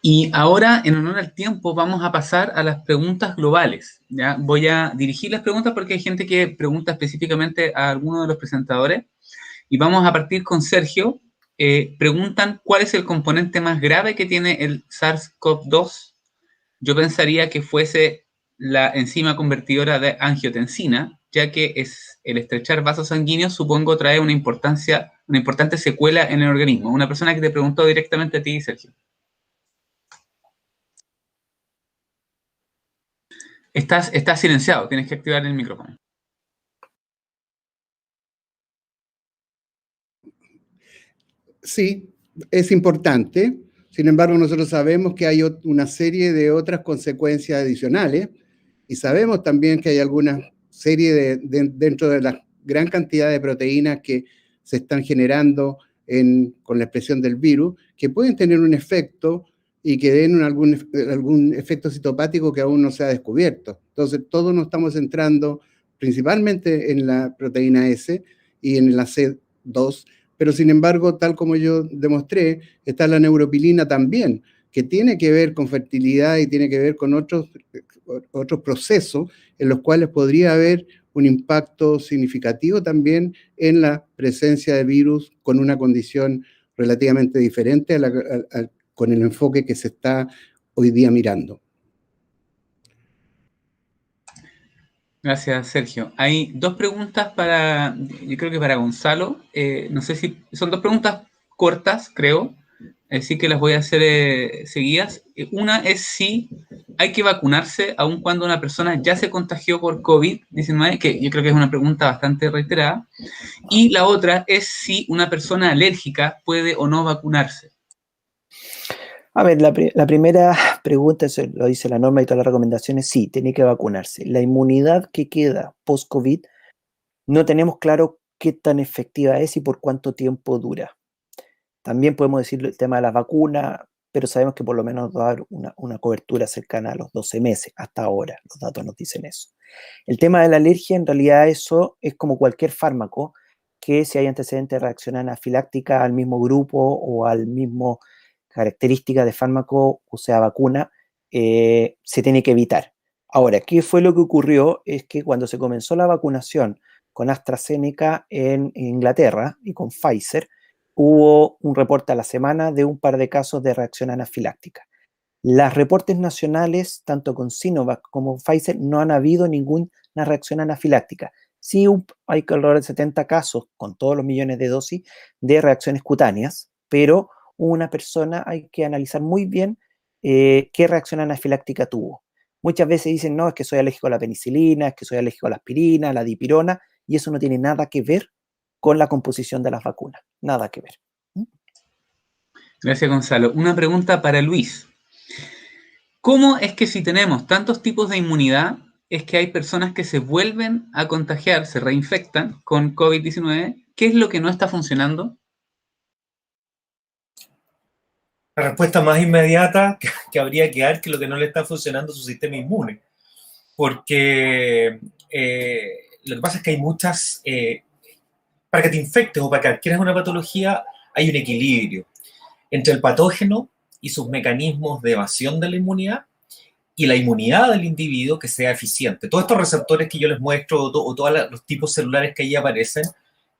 Y ahora, en honor al tiempo, vamos a pasar a las preguntas globales. ¿Ya? Voy a dirigir las preguntas porque hay gente que pregunta específicamente a alguno de los presentadores. Y vamos a partir con Sergio. Preguntan cuál es el componente más grave que tiene el SARS-CoV-2. Yo pensaría que fuese la enzima convertidora de angiotensina, ya que es el estrechar vasos sanguíneos, supongo, trae una importante secuela en el organismo. Una persona que te preguntó directamente a ti, Sergio. Estás silenciado, tienes que activar el micrófono. Sí, es importante. Sin embargo, nosotros sabemos que hay una serie de otras consecuencias adicionales y sabemos también que hay alguna serie dentro de la gran cantidad de proteínas que se están generando con la expresión del virus, que pueden tener un efecto y que den algún efecto citopático que aún no se ha descubierto. Entonces, todos nos estamos centrando principalmente en la proteína S y en la C2, pero sin embargo, tal como yo demostré, está la neuropilina también, que tiene que ver con fertilidad y tiene que ver con otros procesos en los cuales podría haber un impacto significativo también en la presencia de virus con una condición relativamente diferente con el enfoque que se está hoy día mirando. Gracias, Sergio. Hay dos preguntas yo creo que para Gonzalo. No sé si son dos preguntas cortas, creo. Así que las voy a hacer seguidas. Una es si hay que vacunarse aun cuando una persona ya se contagió por COVID-19, que yo creo que es una pregunta bastante reiterada. Y la otra es si una persona alérgica puede o no vacunarse. A ver, la primera pregunta, eso lo dice la norma y todas las recomendaciones, sí, tiene que vacunarse. La inmunidad que queda post-COVID, no tenemos claro qué tan efectiva es y por cuánto tiempo dura. También podemos decir el tema de las vacunas, pero sabemos que por lo menos va a dar una cobertura cercana a los 12 meses, hasta ahora, los datos nos dicen eso. El tema de la alergia, en realidad eso es como cualquier fármaco, que si hay antecedentes de reacción anafiláctica al mismo grupo o al mismo característica de fármaco, o sea, vacuna, se tiene que evitar. Ahora, ¿qué fue lo que ocurrió? Es que cuando se comenzó la vacunación con AstraZeneca en Inglaterra y con Pfizer, hubo un reporte a la semana de un par de casos de reacción anafiláctica. Los reportes nacionales, tanto con Sinovac como Pfizer, no han habido ninguna reacción anafiláctica. Sí hay alrededor de 70 casos, con todos los millones de dosis, de reacciones cutáneas, pero una persona hay que analizar muy bien qué reacción anafiláctica tuvo. Muchas veces dicen, no, es que soy alérgico a la penicilina, es que soy alérgico a la aspirina, a la dipirona, y eso no tiene nada que ver con la composición de las vacunas. Nada que ver. Gracias, Gonzalo. Una pregunta para Luis. ¿Cómo es que si tenemos tantos tipos de inmunidad, es que hay personas que se vuelven a contagiar, se reinfectan con COVID-19? ¿Qué es lo que no está funcionando? La respuesta más inmediata que habría que dar que lo que no le está funcionando es su sistema inmune. Porque lo que pasa es que hay muchas... para que te infectes o para que adquieras una patología, hay un equilibrio entre el patógeno y sus mecanismos de evasión de la inmunidad y la inmunidad del individuo que sea eficiente. Todos estos receptores que yo les muestro o todos los tipos celulares que ahí aparecen,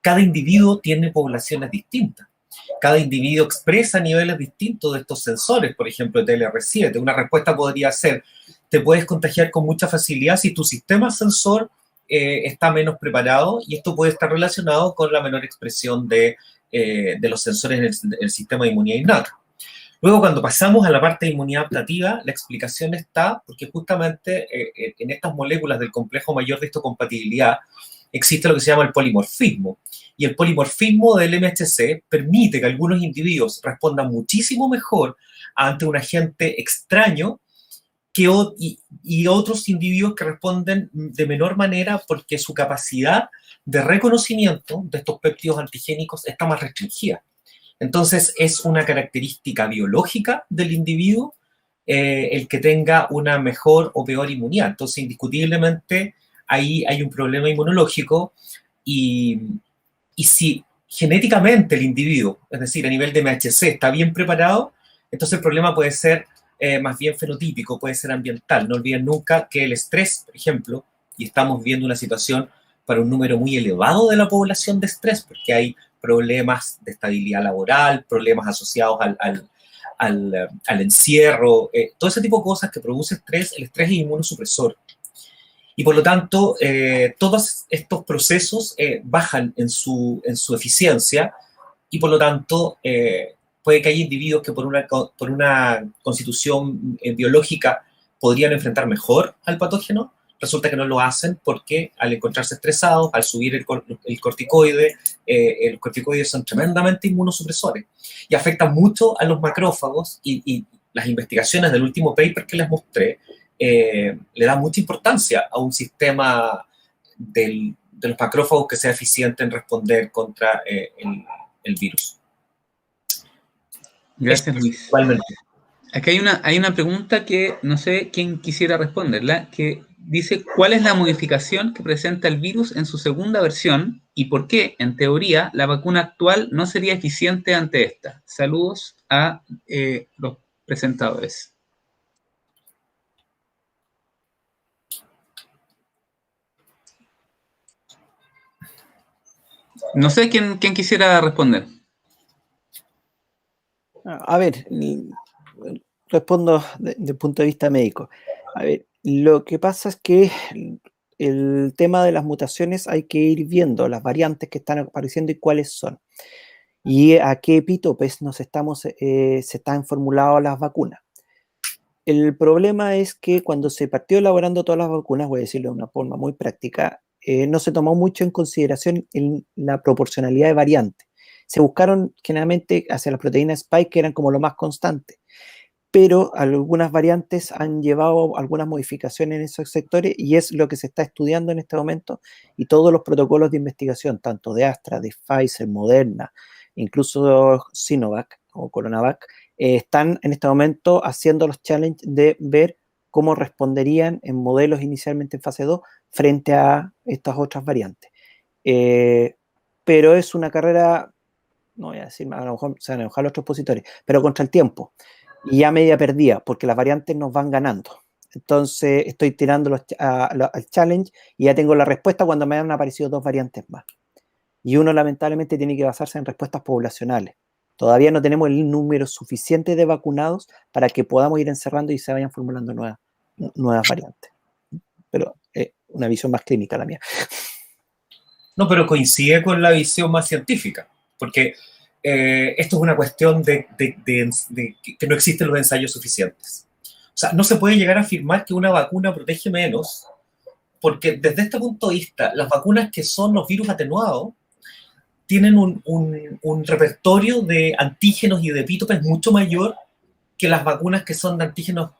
cada individuo tiene poblaciones distintas. Cada individuo expresa niveles distintos de estos sensores, por ejemplo, de TLR7. Una respuesta podría ser, te puedes contagiar con mucha facilidad si tu sistema sensor está menos preparado, y esto puede estar relacionado con la menor expresión de de los sensores en el sistema de inmunidad innata. Luego, cuando pasamos a la parte de inmunidad adaptativa, la explicación está porque justamente en estas moléculas del complejo mayor de histocompatibilidad existe lo que se llama el polimorfismo. Y el polimorfismo del MHC permite que algunos individuos respondan muchísimo mejor ante un agente extraño y otros individuos que responden de menor manera porque su capacidad de reconocimiento de estos péptidos antigénicos está más restringida. Entonces, es una característica biológica del individuo el que tenga una mejor o peor inmunidad. Entonces, indiscutiblemente, ahí hay un problema inmunológico y si genéticamente el individuo, es decir, a nivel de MHC, está bien preparado, entonces el problema puede ser más bien fenotípico, puede ser ambiental. No olviden nunca que el estrés, por ejemplo, y estamos viendo una situación para un número muy elevado de la población de estrés, porque hay problemas de estabilidad laboral, problemas asociados al encierro, todo ese tipo de cosas que produce estrés. El estrés es inmunosupresor. Y por lo tanto, todos estos procesos bajan en su eficiencia y por lo tanto puede que haya individuos que por una constitución biológica podrían enfrentar mejor al patógeno. Resulta que no lo hacen porque al encontrarse estresados, al subir el corticoide, los corticoides son tremendamente inmunosupresores y afectan mucho a los macrófagos y las investigaciones del último paper que les mostré le dan mucha importancia a un sistema de los macrófagos que sea eficiente en responder contra el virus. Gracias, Luis. Aquí hay una pregunta que no sé quién quisiera responderla, que dice, ¿cuál es la modificación que presenta el virus en su segunda versión y por qué, en teoría, la vacuna actual no sería eficiente ante esta? Saludos a los presentadores. No sé quién quisiera responder. A ver, respondo desde el punto de vista médico. A ver, lo que pasa es que el tema de las mutaciones hay que ir viendo las variantes que están apareciendo y cuáles son. Y a qué epítopes se están formulando las vacunas. El problema es que cuando se partió elaborando todas las vacunas, voy a decirlo de una forma muy práctica, no se tomó mucho en consideración la proporcionalidad de variantes. Se buscaron generalmente hacia las proteínas spike, que eran como lo más constante, pero algunas variantes han llevado algunas modificaciones en esos sectores y es lo que se está estudiando en este momento y todos los protocolos de investigación, tanto de Astra, de Pfizer, Moderna, incluso Sinovac o Coronavac, están en este momento haciendo los challenges de ver cómo responderían en modelos inicialmente en fase 2 frente a estas otras variantes. Pero es una carrera, no voy a decir, a lo mejor se van a enojar los otros opositores, pero contra el tiempo. Y ya media perdida, porque las variantes nos van ganando. Entonces estoy tirando al challenge y ya tengo la respuesta cuando me han aparecido 2 variantes más. Y uno lamentablemente tiene que basarse en respuestas poblacionales. Todavía no tenemos el número suficiente de vacunados para que podamos ir encerrando y se vayan formulando nuevas variantes. Pero una visión más clínica la mía. No, pero coincide con la visión más científica, porque esto es una cuestión de que no existen los ensayos suficientes. O sea, no se puede llegar a afirmar que una vacuna protege menos, porque desde este punto de vista, las vacunas que son los virus atenuados tienen un repertorio de antígenos y de epítopes mucho mayor que las vacunas que son de antígenos,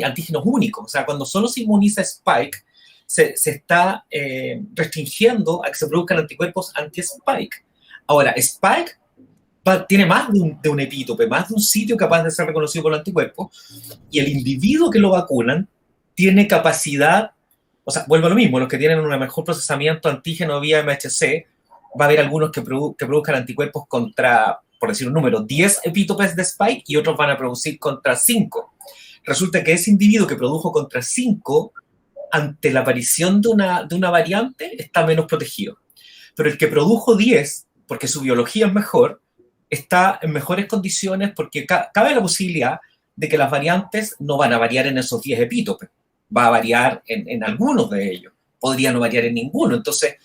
antígenos únicos. O sea, cuando solo se inmuniza Spike, se está restringiendo a que se produzcan anticuerpos anti-Spike. Ahora, Spike tiene más de un epítope, más de un sitio capaz de ser reconocido por los anticuerpos, y el individuo que lo vacunan tiene capacidad, o sea, vuelvo a lo mismo, los que tienen un mejor procesamiento antígeno vía MHC, va a haber algunos que produzcan anticuerpos contra, por decir un número, 10 epítopes de Spike y otros van a producir contra 5. Resulta que ese individuo que produjo contra 5, ante la aparición de una variante, está menos protegido. Pero el que produjo 10, porque su biología es mejor, está en mejores condiciones porque cabe la posibilidad de que las variantes no van a variar en esos 10 epítopes. Va a variar en algunos de ellos. Podría no variar en ninguno. Entonces,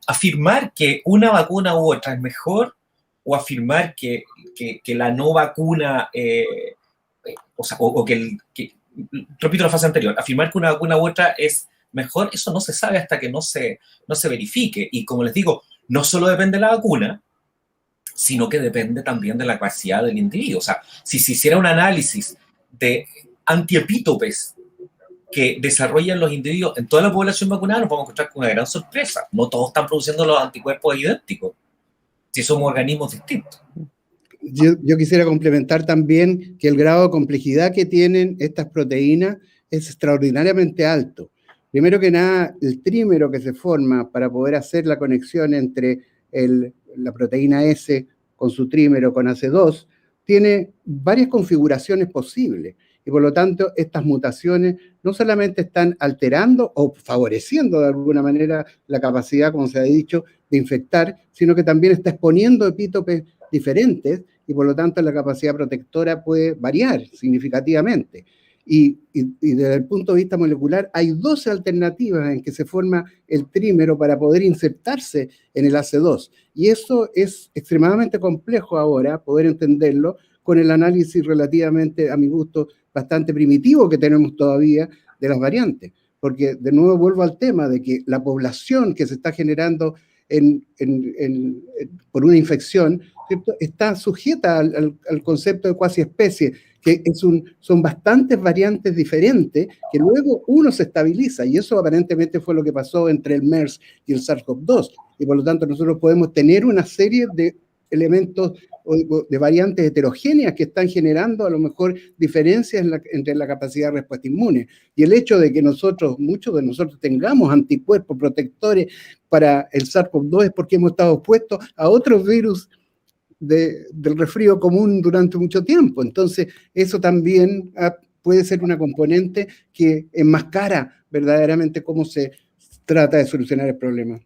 afirmar que una vacuna u otra es mejor o afirmar que la no vacuna, repito la fase anterior, afirmar que una vacuna u otra es mejor, eso no se sabe hasta que no se verifique. Y como les digo, no solo depende de la vacuna, sino que depende también de la capacidad del individuo. O sea, si se hiciera un análisis de antiepítopes que desarrollan los individuos en toda la población vacunada, nos vamos a encontrar con una gran sorpresa. No todos están produciendo los anticuerpos idénticos, si somos organismos distintos. Yo quisiera complementar también que el grado de complejidad que tienen estas proteínas es extraordinariamente alto. Primero que nada, el trímero que se forma para poder hacer la conexión entre la proteína S con su trímero con AC2 tiene varias configuraciones posibles. Y por lo tanto, estas mutaciones no solamente están alterando o favoreciendo de alguna manera la capacidad, como se ha dicho, de infectar, sino que también está exponiendo epítopes diferentes y por lo tanto la capacidad protectora puede variar significativamente. Y desde el punto de vista molecular hay 12 alternativas en que se forma el trímero para poder insertarse en el AC2. Y eso es extremadamente complejo ahora, poder entenderlo, con el análisis relativamente, a mi gusto, bastante primitivo que tenemos todavía de las variantes. Porque, de nuevo, vuelvo al tema de que la población que se está generando por una infección, ¿cierto?, está sujeta al concepto de cuasi especie, que son bastantes variantes diferentes que luego uno se estabiliza, y eso aparentemente fue lo que pasó entre el MERS y el SARS-CoV-2, y por lo tanto nosotros podemos tener una serie de elementos de variantes heterogéneas que están generando a lo mejor diferencias entre la capacidad de respuesta inmune. Y el hecho de que muchos de nosotros tengamos anticuerpos protectores para el SARS-CoV-2 es porque hemos estado expuestos a otros virus del resfrío común durante mucho tiempo. Entonces, eso también puede ser una componente que enmascara verdaderamente cómo se trata de solucionar el problema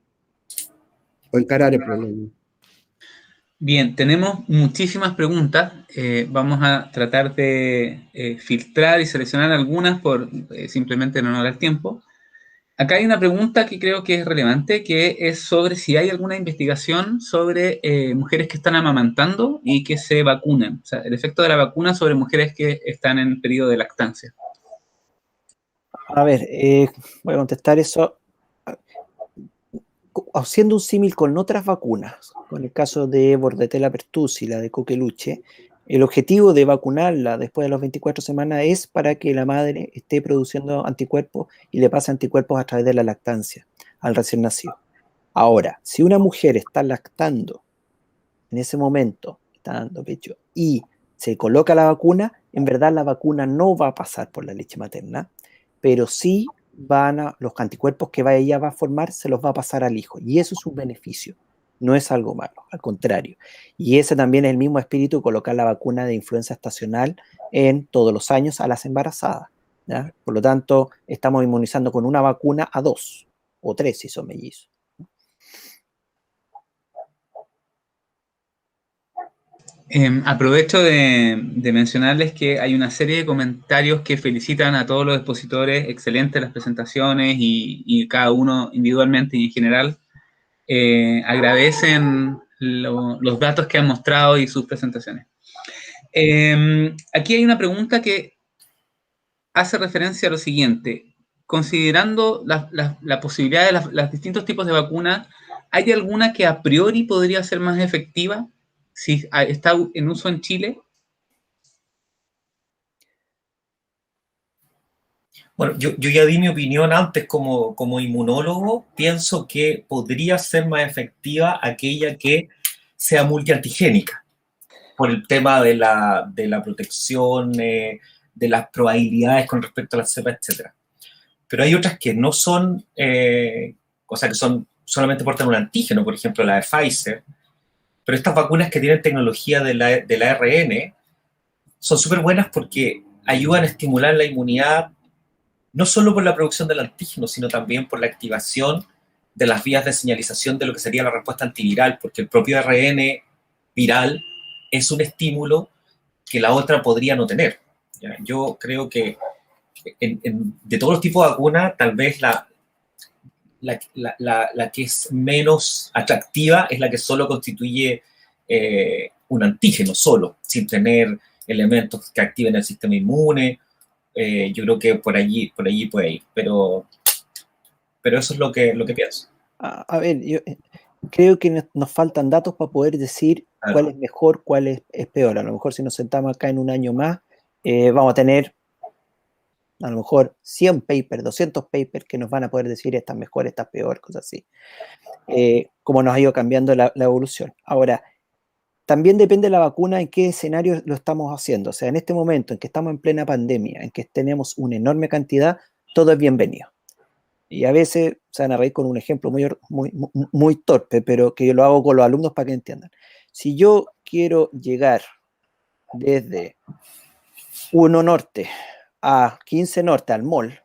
o encarar el problema. Bien, tenemos muchísimas preguntas. Vamos a tratar de filtrar y seleccionar algunas por simplemente en honor al tiempo. Acá hay una pregunta que creo que es relevante, que es sobre si hay alguna investigación sobre mujeres que están amamantando y que se vacunan. O sea, el efecto de la vacuna sobre mujeres que están en periodo de lactancia. A ver, voy a contestar eso haciendo un símil con otras vacunas. Con el caso de Bordetella pertussis, la de Coqueluche, el objetivo de vacunarla después de las 24 semanas es para que la madre esté produciendo anticuerpos y le pase anticuerpos a través de la lactancia al recién nacido. Ahora, si una mujer está lactando en ese momento, está dando pecho, y se coloca la vacuna, en verdad la vacuna no va a pasar por la leche materna, pero sí los anticuerpos que ella va a formar se los va a pasar al hijo. Y eso es un beneficio. No es algo malo, al contrario. Y ese también es el mismo espíritu de colocar la vacuna de influenza estacional en todos los años a las embarazadas, ¿ya? Por lo tanto, estamos inmunizando con una vacuna a 2 o 3 si son mellizos. Aprovecho de mencionarles que hay una serie de comentarios que felicitan a todos los expositores, excelentes las presentaciones y cada uno individualmente y en general. Agradecen los datos que han mostrado y sus presentaciones. Aquí hay una pregunta que hace referencia a lo siguiente. Considerando la posibilidad de los distintos tipos de vacunas, ¿hay alguna que a priori podría ser más efectiva si está en uso en Chile? Bueno, yo ya di mi opinión antes como inmunólogo. Pienso que podría ser más efectiva aquella que sea multiantigénica, por el tema de la protección, de las probabilidades con respecto a las cepas, etc. Pero hay otras que no son, o sea, que solamente portan un antígeno, por ejemplo, la de Pfizer. Pero estas vacunas que tienen tecnología del ARN son súper buenas porque ayudan a estimular la inmunidad no solo por la producción del antígeno, sino también por la activación de las vías de señalización de lo que sería la respuesta antiviral, porque el propio ARN viral es un estímulo que la otra podría no tener. ¿Ya? Yo creo que de todos los tipos de vacunas, tal vez la que es menos atractiva es la que solo constituye un antígeno solo, sin tener elementos que activen el sistema inmune. Yo creo que por allí puede ir, pero eso es lo que pienso. A ver, yo creo que nos faltan datos para poder decir cuál es mejor, cuál es peor. A lo mejor si nos sentamos acá en un año más, vamos a tener a lo mejor 100 papers, 200 papers que nos van a poder decir esta es mejor, esta es peor, cosas así. Como nos ha ido cambiando la evolución. Ahora, también depende de la vacuna en qué escenario lo estamos haciendo. O sea, en este momento en que estamos en plena pandemia, en que tenemos una enorme cantidad, todo es bienvenido. Y a veces se van a reír con un ejemplo muy torpe, pero que yo lo hago con los alumnos para que entiendan. Si yo quiero llegar desde 1 Norte a 15 Norte al mall,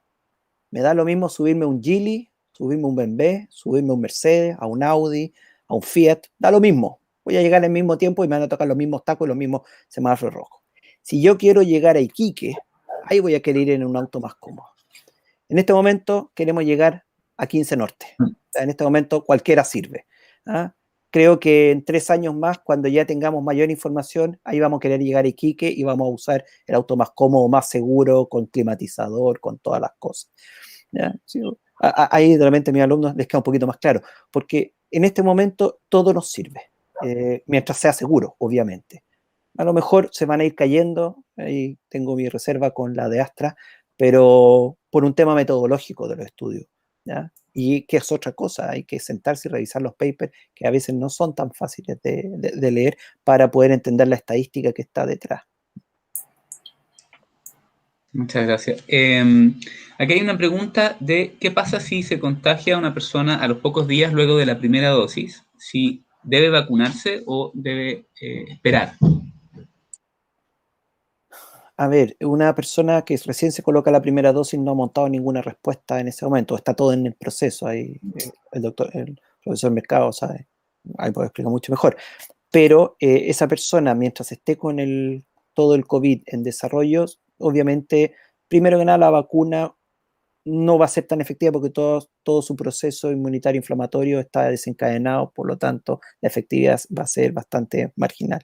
me da lo mismo subirme un Geely, subirme un BMW, subirme un Mercedes, a un Audi, a un Fiat, da lo mismo. Voy a llegar al mismo tiempo y me van a tocar los mismos tacos y los mismos semáforos rojos. Si yo quiero llegar a Iquique, ahí voy a querer ir en un auto más cómodo. En este momento queremos llegar a 15 Norte. O sea, en este momento cualquiera sirve. ¿Ah? Creo que en 3 años más, cuando ya tengamos mayor información, ahí vamos a querer llegar a Iquique y vamos a usar el auto más cómodo, más seguro, con climatizador, con todas las cosas. ¿Ya? Sí, ahí realmente a mis alumnos les queda un poquito más claro, porque en este momento todo nos sirve, mientras sea seguro, obviamente. A lo mejor se van a ir cayendo, ahí tengo mi reserva con la de Astra, pero por un tema metodológico de los estudios, ¿ya? Y que es otra cosa, hay que sentarse y revisar los papers, que a veces no son tan fáciles de leer para poder entender la estadística que está detrás. Muchas gracias. Aquí hay una pregunta de qué pasa si se contagia a una persona a los pocos días luego de la primera dosis, si debe vacunarse o debe esperar. A ver, una persona que recién se coloca la primera dosis no ha montado ninguna respuesta en ese momento, está todo en el proceso, ahí el profesor Mercado sabe, ahí puede explicar mucho mejor, pero esa persona mientras esté con todo el COVID en desarrollo, obviamente, primero que nada la vacuna no va a ser tan efectiva porque todo su proceso inmunitario inflamatorio está desencadenado, por lo tanto la efectividad va a ser bastante marginal.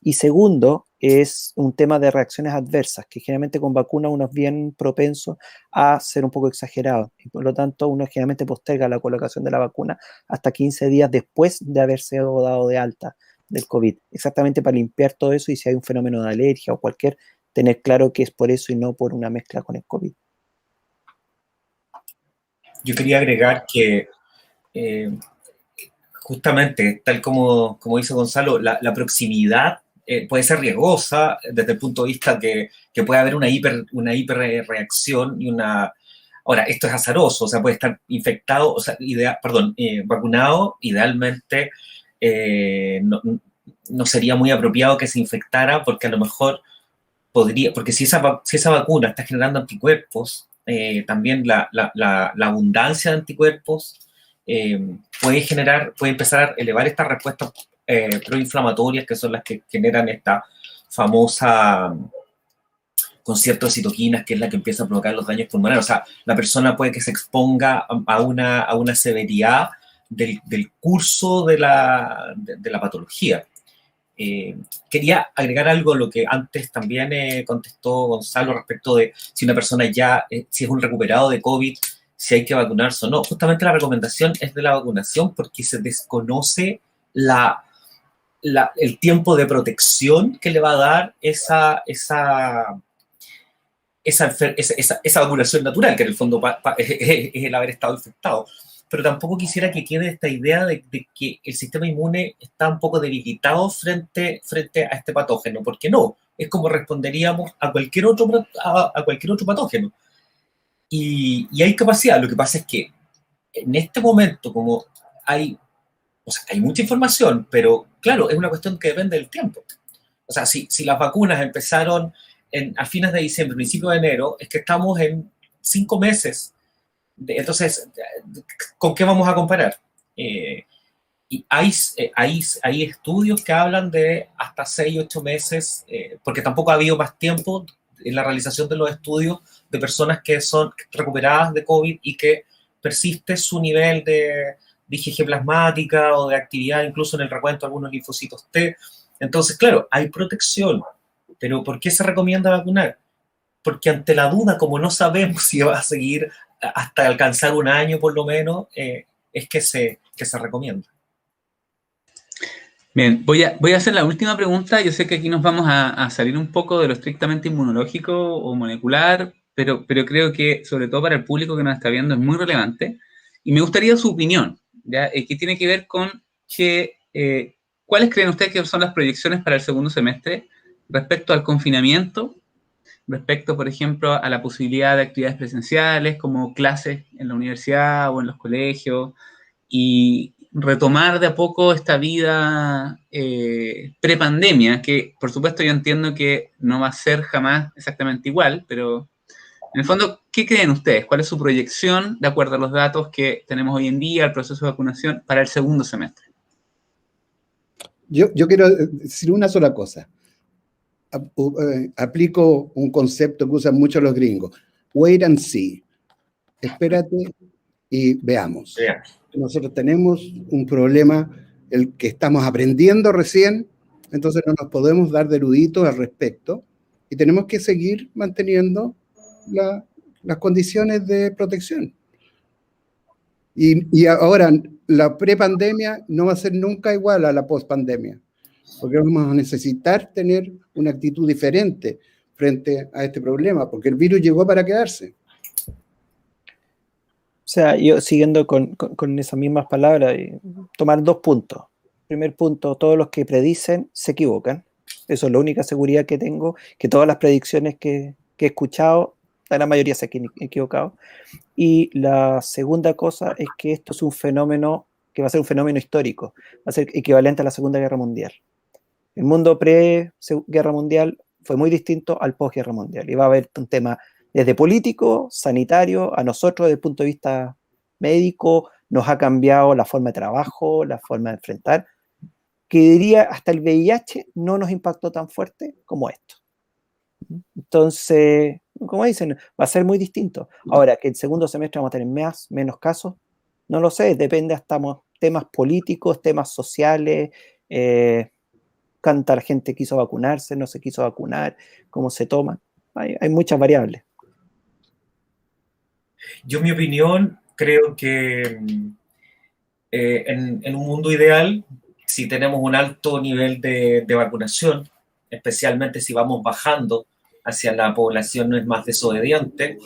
Y segundo, es un tema de reacciones adversas, que generalmente con vacuna uno es bien propenso a ser un poco exagerado, y por lo tanto uno generalmente posterga la colocación de la vacuna hasta 15 días después de haberse dado de alta del COVID, exactamente para limpiar todo eso y si hay un fenómeno de alergia o cualquier, tener claro que es por eso y no por una mezcla con el COVID. Yo quería agregar que justamente, tal como dice Gonzalo, la proximidad puede ser riesgosa desde el punto de vista que puede haber una hiperreacción y una... Ahora, esto es azaroso, o sea, puede estar infectado, o sea, vacunado, idealmente no sería muy apropiado que se infectara porque a lo mejor podría, porque si esa vacuna está generando anticuerpos, también la abundancia de anticuerpos puede empezar a elevar estas respuestas proinflamatorias que son las que generan esta famosa concierto de citoquinas, que es la que empieza a provocar los daños pulmonares. O sea, la persona puede que se exponga a una severidad del curso de la patología. Quería agregar algo a lo que antes también contestó Gonzalo respecto de si una persona ya, si es un recuperado de COVID, si hay que vacunarse o no. Justamente la recomendación es de la vacunación porque se desconoce el tiempo de protección que le va a dar esa vacunación natural, que en el fondo es el haber estado infectado. Pero tampoco quisiera que quede esta idea de que el sistema inmune está un poco debilitado frente a este patógeno, porque no, es como responderíamos a cualquier otro patógeno. Y hay capacidad, lo que pasa es que en este momento, como hay mucha información, pero claro, es una cuestión que depende del tiempo. O sea, si las vacunas empezaron a fines de diciembre, principios de enero, es que estamos en 5 meses. Entonces, ¿con qué vamos a comparar? Y hay estudios que hablan de hasta 6, 8 meses, porque tampoco ha habido más tiempo en la realización de los estudios de personas que son recuperadas de COVID y que persiste su nivel de de IgG plasmática o de actividad incluso en el recuento de algunos linfocitos T. Entonces, claro, hay protección, pero ¿por qué se recomienda vacunar? Porque ante la duda, como no sabemos si va a seguir hasta alcanzar un año por lo menos, es que se recomienda. Bien, voy a hacer la última pregunta. Yo sé que aquí nos vamos a salir un poco de lo estrictamente inmunológico o molecular, pero creo que sobre todo para el público que nos está viendo es muy relevante. Y me gustaría su opinión, ¿ya? Que tiene que ver con ¿cuáles creen ustedes que son las proyecciones para el segundo semestre respecto al confinamiento, respecto, por ejemplo, a la posibilidad de actividades presenciales como clases en la universidad o en los colegios, y retomar de a poco esta vida prepandemia, que por supuesto yo entiendo que no va a ser jamás exactamente igual, pero en el fondo, ¿qué creen ustedes? ¿Cuál es su proyección de acuerdo a los datos que tenemos hoy en día, el proceso de vacunación para el segundo semestre? Yo quiero decir una sola cosa. Aplico un concepto que usan mucho los gringos. Wait and see. Espérate y veamos. Yeah. Nosotros tenemos un problema, el que estamos aprendiendo recién, entonces no nos podemos dar de eruditos al respecto y tenemos que seguir manteniendo las condiciones de protección. Y ahora, la prepandemia no va a ser nunca igual a la pospandemia, porque vamos a necesitar tener una actitud diferente frente a este problema, porque el virus llegó para quedarse. O sea, yo siguiendo con esas mismas palabras, tomar 2 puntos. Primer punto, todos los que predicen se equivocan. Eso es la única seguridad que tengo, que todas las predicciones que he escuchado, la gran mayoría se han equivocado. Y la segunda cosa es que esto es un fenómeno que va a ser un fenómeno histórico, va a ser equivalente a la Segunda Guerra Mundial. El mundo pre-Guerra Mundial fue muy distinto al post-Guerra Mundial, y va a haber un tema desde político, sanitario, a nosotros desde el punto de vista médico, nos ha cambiado la forma de trabajo, la forma de enfrentar, que diría hasta el VIH no nos impactó tan fuerte como esto. Entonces, como dicen, va a ser muy distinto. Ahora, que el segundo semestre vamos a tener menos casos, no lo sé, depende hasta temas políticos, temas sociales, cuánta la gente quiso vacunarse, no se quiso vacunar, cómo se toman. Hay muchas variables. Yo, en mi opinión, creo que en un mundo ideal, si tenemos un alto nivel de vacunación, especialmente si vamos bajando hacia la población no es más desobediente,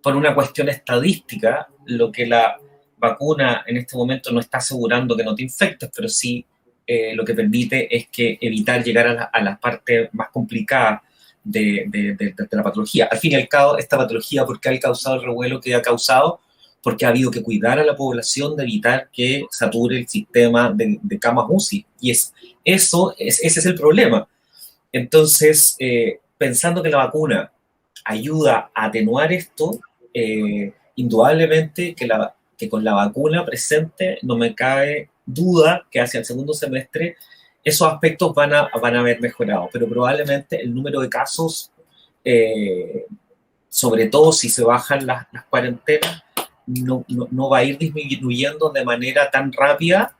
por una cuestión estadística, lo que la vacuna en este momento no está asegurando que no te infectes, pero sí lo que permite es que evitar llegar a las partes más complicadas de la patología. Al fin y al cabo, esta patología, ¿por qué ha causado el revuelo que ha causado? Porque ha habido que cuidar a la población de evitar que sature el sistema de camas UCI. Y ese es el problema. Entonces, pensando que la vacuna ayuda a atenuar esto, indudablemente que con la vacuna presente no me cabe duda que hacia el segundo semestre esos aspectos van a haber mejorado, pero probablemente el número de casos, sobre todo si se bajan las cuarentenas, no va a ir disminuyendo de manera tan rápida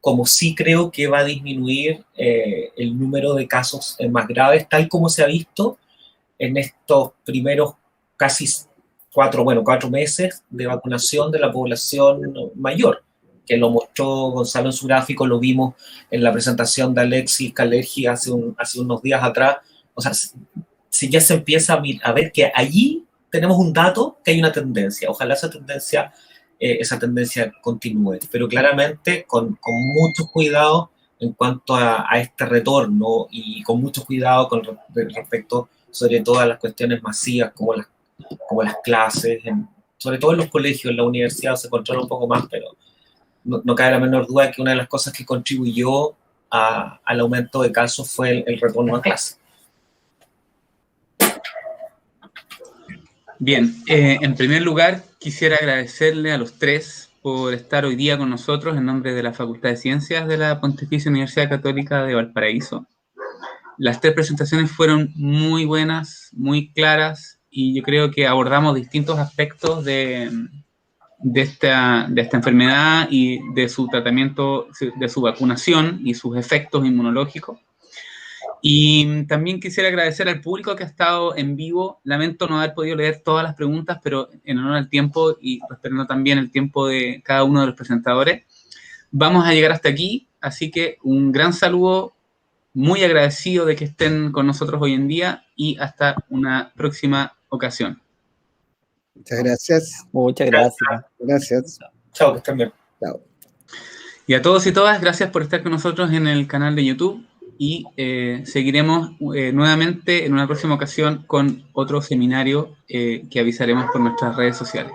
como sí creo que va a disminuir el número de casos más graves, tal como se ha visto en estos primeros casi 4 meses de vacunación de la población mayor, que lo mostró Gonzalo en su gráfico, lo vimos en la presentación de Alexis Calergi hace unos días atrás. O sea, si ya se empieza a ver que allí tenemos un dato, que hay una tendencia. Ojalá esa tendencia continúe, pero claramente con mucho cuidado en cuanto a este retorno y con mucho cuidado con respecto sobre todo a las cuestiones masivas como las clases, sobre todo en los colegios, en la universidad se controla un poco más, pero no cabe la menor duda que una de las cosas que contribuyó al aumento de casos fue el retorno a clase. Bien, en primer lugar quisiera agradecerle a los 3 por estar hoy día con nosotros en nombre de la Facultad de Ciencias de la Pontificia Universidad Católica de Valparaíso. Las 3 presentaciones fueron muy buenas, muy claras, y yo creo que abordamos distintos aspectos de de esta enfermedad y de su tratamiento, de su vacunación y sus efectos inmunológicos. Y también quisiera agradecer al público que ha estado en vivo. Lamento no haber podido leer todas las preguntas, pero en honor al tiempo y respetando también el tiempo de cada uno de los presentadores, vamos a llegar hasta aquí. Así que un gran saludo, muy agradecido de que estén con nosotros hoy en día y hasta una próxima ocasión. Muchas gracias. Muchas gracias. Gracias. Chao, que estén bien. Chao. Y a todos y todas, gracias por estar con nosotros en el canal de YouTube. Y seguiremos nuevamente en una próxima ocasión con otro seminario que avisaremos por nuestras redes sociales.